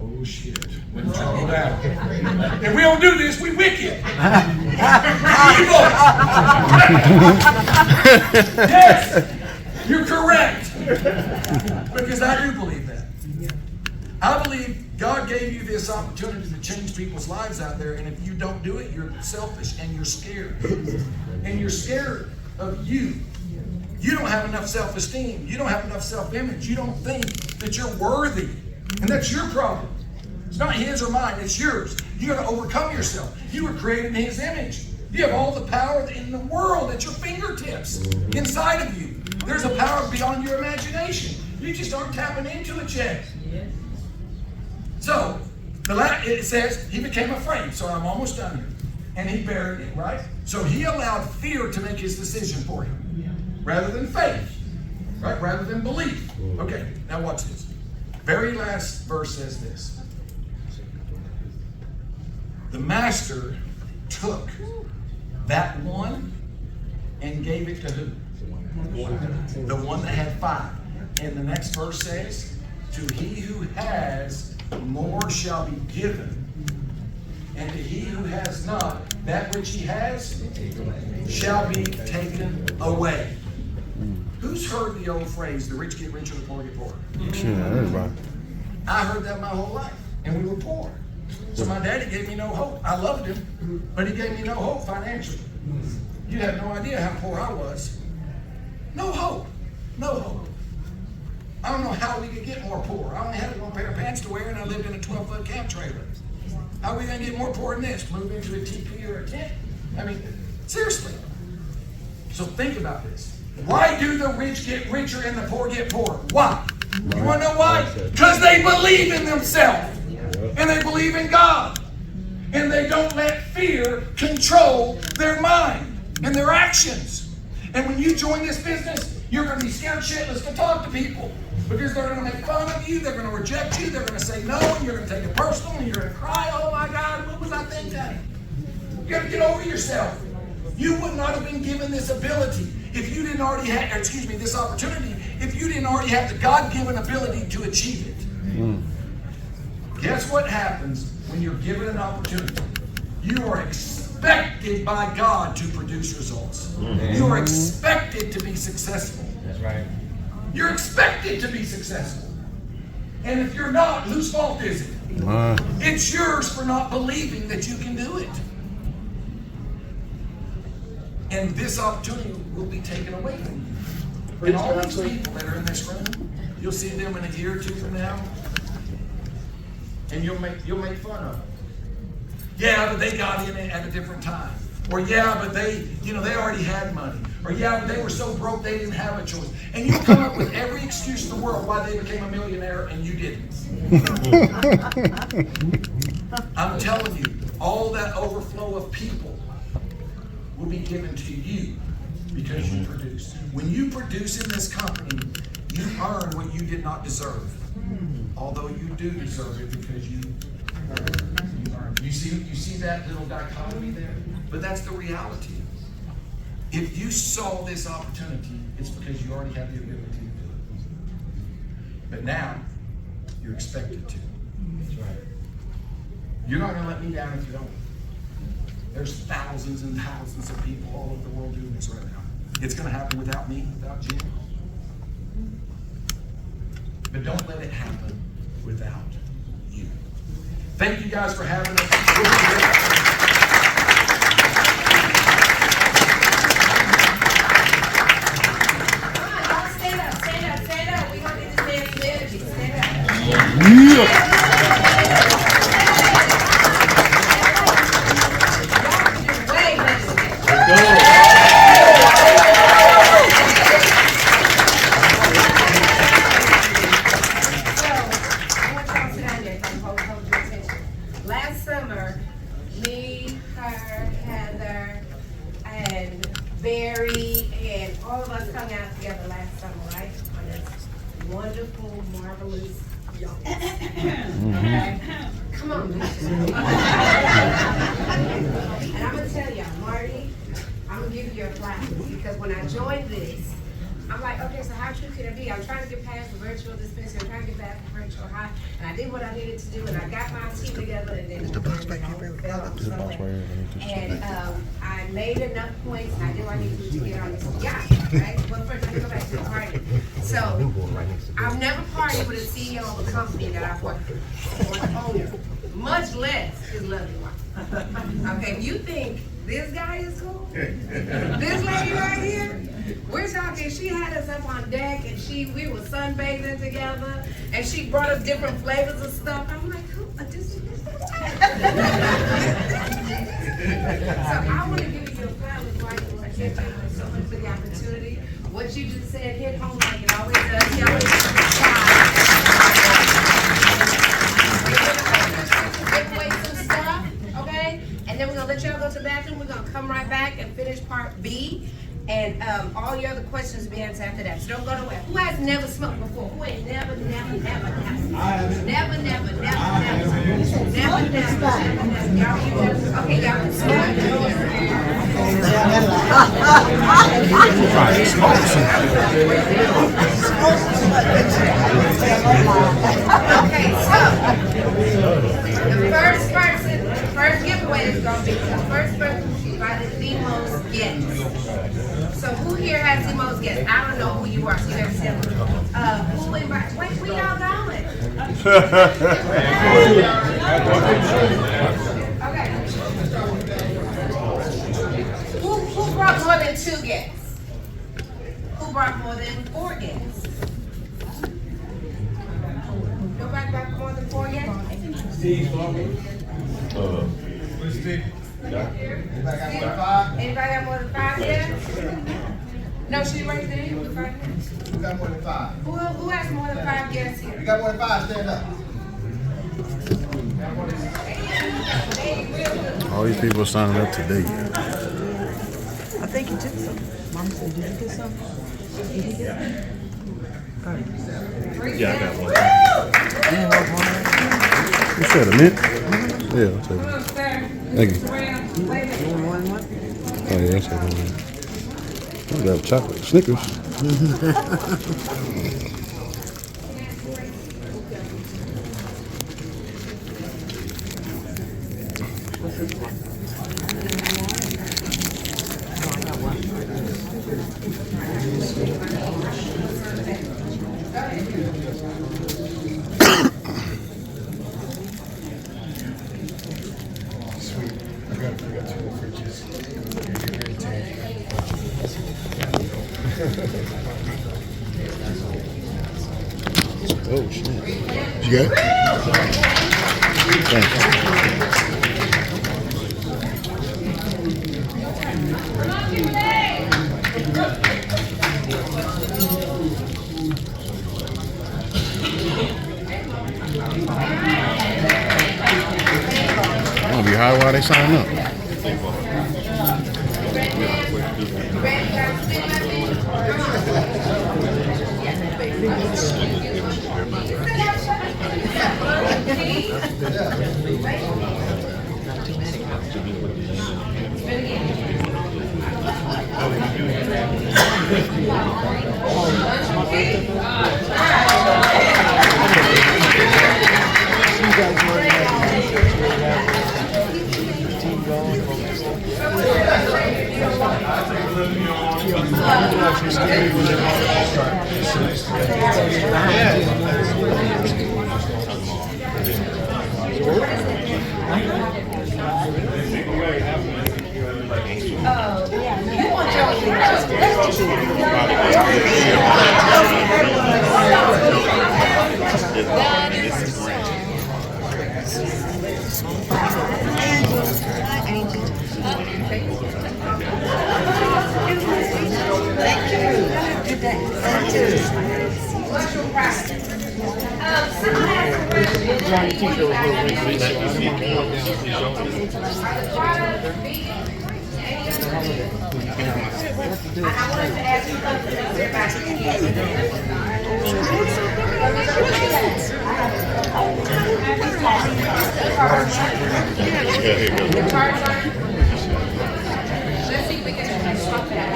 Oh shit. Let's go back. If we don't do this, we wicked. Evil. Yes, you're correct. Because I do believe that. I believe God gave you this opportunity to change people's lives out there, and if you don't do it, you're selfish and you're scared. And you're scared of you. You don't have enough self-esteem. You don't have enough self-image. You don't think that you're worthy. And that's your problem. It's not his or mine, it's yours. You got to overcome yourself. You were created in his image. You have all the power in the world at your fingertips inside of you. There's a power beyond your imagination. You just aren't tapping into it yet. So, it says he became afraid. So I'm almost done here. And he buried it, right? So he allowed fear to make his decision for him, rather than faith, right? Rather than belief. Okay, now watch this. Very last verse says this. The master took that one and gave it to who? The one that had 5. And the next verse says, to he who has, more shall be given. And to he who has not, that which he has shall be taken away. Who's heard the old phrase, the rich get richer, the poor get poorer? I heard that my whole life, and we were poor. So my daddy gave me no hope. I loved him, but he gave me no hope financially. You have no idea how poor I was. No hope. No hope. I don't know how we could get more poor. I only had one pair of pants to wear, and I lived in a 12-foot camp trailer. How are we going to get more poor than this? Move into a teepee or a tent? I mean, seriously. So think about this. Why do the rich get richer and the poor get poorer? Why? You want to know why? Because they believe in themselves. And they believe in God. And they don't let fear control their mind and their actions. And when you join this business, you're going to be scared shitless to talk to people. Because they're going to make fun of you, they're going to reject you, they're going to say no, and you're going to take it personal, and you're going to cry, oh my God, what was I thinking? You got to get over yourself. You would not have been given this ability if you didn't already have, this opportunity, if you didn't already have the God-given ability to achieve it. Guess what happens when you're given an opportunity? You are expected by God to produce results. You are expected to be successful. That's right. You're expected to be successful. And if you're not, whose fault is it? It's yours for not believing that you can do it. And this opportunity will be taken away from you. And all these people that are in this room, you'll see them in a year or two from now, and you'll make fun of them. Yeah, but they got in it at a different time. Or yeah, but they already had money. Or yeah, but they were so broke they didn't have a choice. And you come up with every excuse in the world why they became a millionaire and you didn't. I'm telling you, all that overflow of people will be given to you because you produce. When you produce in this company, you earn what you did not deserve. Although you do deserve it because you earned. You see that little dichotomy there? But that's the reality. If you saw this opportunity, it's because you already have the ability to do it. But now, you're expected to. That's right. You're not going to let me down if you don't. There's thousands and thousands of people all over the world doing this right now. It's going to happen without me, without Jim. But don't let it happen without you. Thank you guys for having us. Last summer, me, her, Heather, and Barry, and all of us hung out together last summer, right? On this wonderful, marvelous yacht. Okay? Come on, and I'm going to tell y'all, Marty, I'm going to give you your flowers because when I joined this, I'm like, okay, so how true can it be? I'm trying to get past the virtual dispensary, I'm trying to get back to virtual high, and I did what I needed to do, and I got my team together, and then. Is the box back here? And, I made enough points, and I did what I needed to get on this yacht, right? Well, first, let me go back to the party. So, I've never partied with a CEO of a company that I've worked for, or an owner, much less his lovely wife. Okay, if you think this guy is cool, this lady right here, we're talking, she had us up on deck and we were sunbathing together and she brought us different flavors of stuff. I'm like, who? This is So I want to give you a flowers right for thank you so much for the opportunity. What you just said hit home like it always does. You always take away some stuff, okay? And then we're gonna let y'all go to the bathroom. We're gonna come right back and finish part B. And all your other questions will be answered after that. So don't go nowhere. Who has never smoked before? Who ain't never? Never. Y'all can smoke. Okay, so the first giveaway is gonna be the first person by the most guests. So who here has the most guests? I don't know who you are, so you have to tell me. Who invited? Wait, where y'all going? Okay. Who brought more than 2 guests? Who brought more than 4 guests? Nobody brought more than 4 guests? Steve. Anybody got more than 5 guests? No, she right there. Who got more than 5? Who has more than 5 guests here? You got more than 5, stand up. All these people signing up today. I think you took some. Mom said, did you get some? Did you get some? Yeah, I got one. You said a mint? Yeah, I'll take it. Thank you. Oh, yeah, I'll take one. I got chocolate Snickers. Oh, shit. You got it? Thanks. I'm gonna be high while they sign up. Let's see if we can swap that.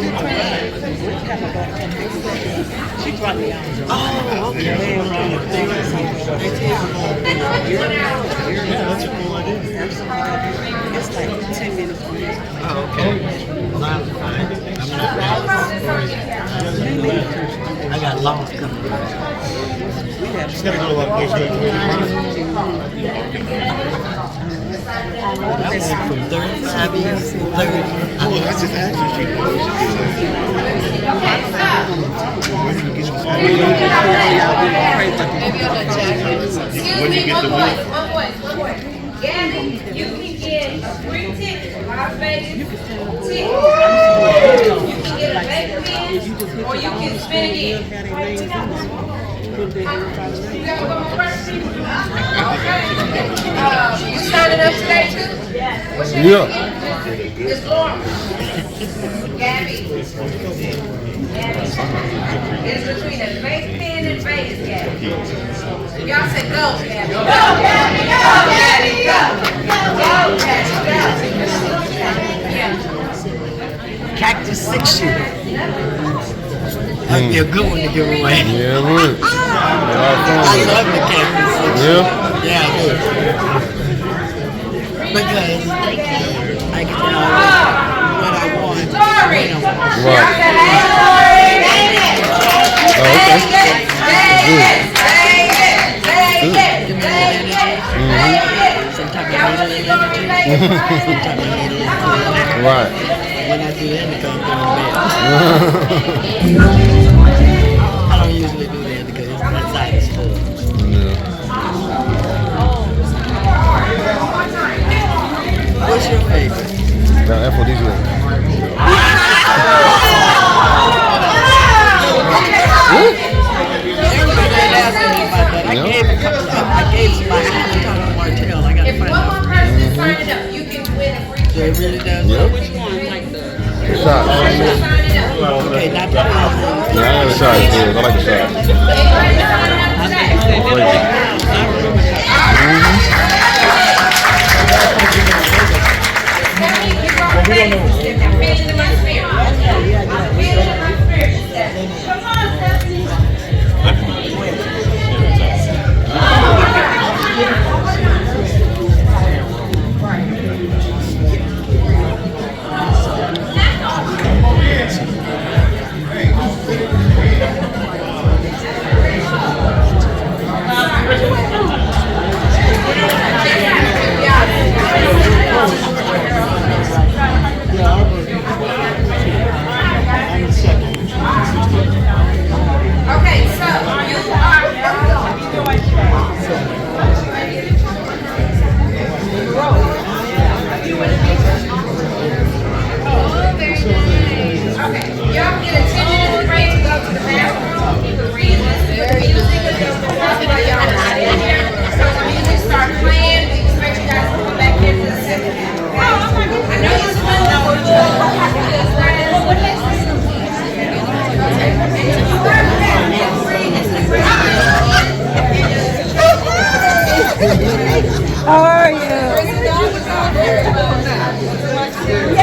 She brought me out. Oh, okay. Yeah, that's a cool idea. It's like 10 minutes from here. Oh, okay. Well, I'm fine. I got lost coming. Just gotta go to like page 8. That was from 35 years. 30. Oh, that's an action sheet. Excuse me, one voice. Gabby, you can get a free ticket to Las Vegas. Ticket. You can get a Vegas pin, or you can spin again. You got one more person? Okay. You signing up today too? Yes. What's your name again? It's Laura. Gabby. It's between a fake pin and Vegas, Gabby. Y'all say go, Gabby. Go, Gabby, go, Gabby, go. Go, Gabby, go. Cactus 6 shooter. That'd be a good one to give away. Yeah, it would. I love the cactus 6 shooter. Yeah? Yeah, I do. Because I can tell what I want. Sorry. Right. Oh, okay. Sometimes I need a little energy. Sometimes I need a little Right. When I do that, it comes down I don't usually do that because my side is full. What's your favorite? That aphrodisiac. I gave a couple of, I gave somebody to talk to Martell. I got to If find one out. more person sign it up, you can win a free So it really does. Yep. Which one? Like the Shot. okay, not the Yeah, I got a shot. Yeah, I like the shot. Okay, so you are. Okay, y'all get attention and break to go to the bathroom. You can read this, the music is just while y'all are in here. So when music starts playing, we expect you guys to come back here to the second half. I know you're supposed to know what you're How are you? Yeah.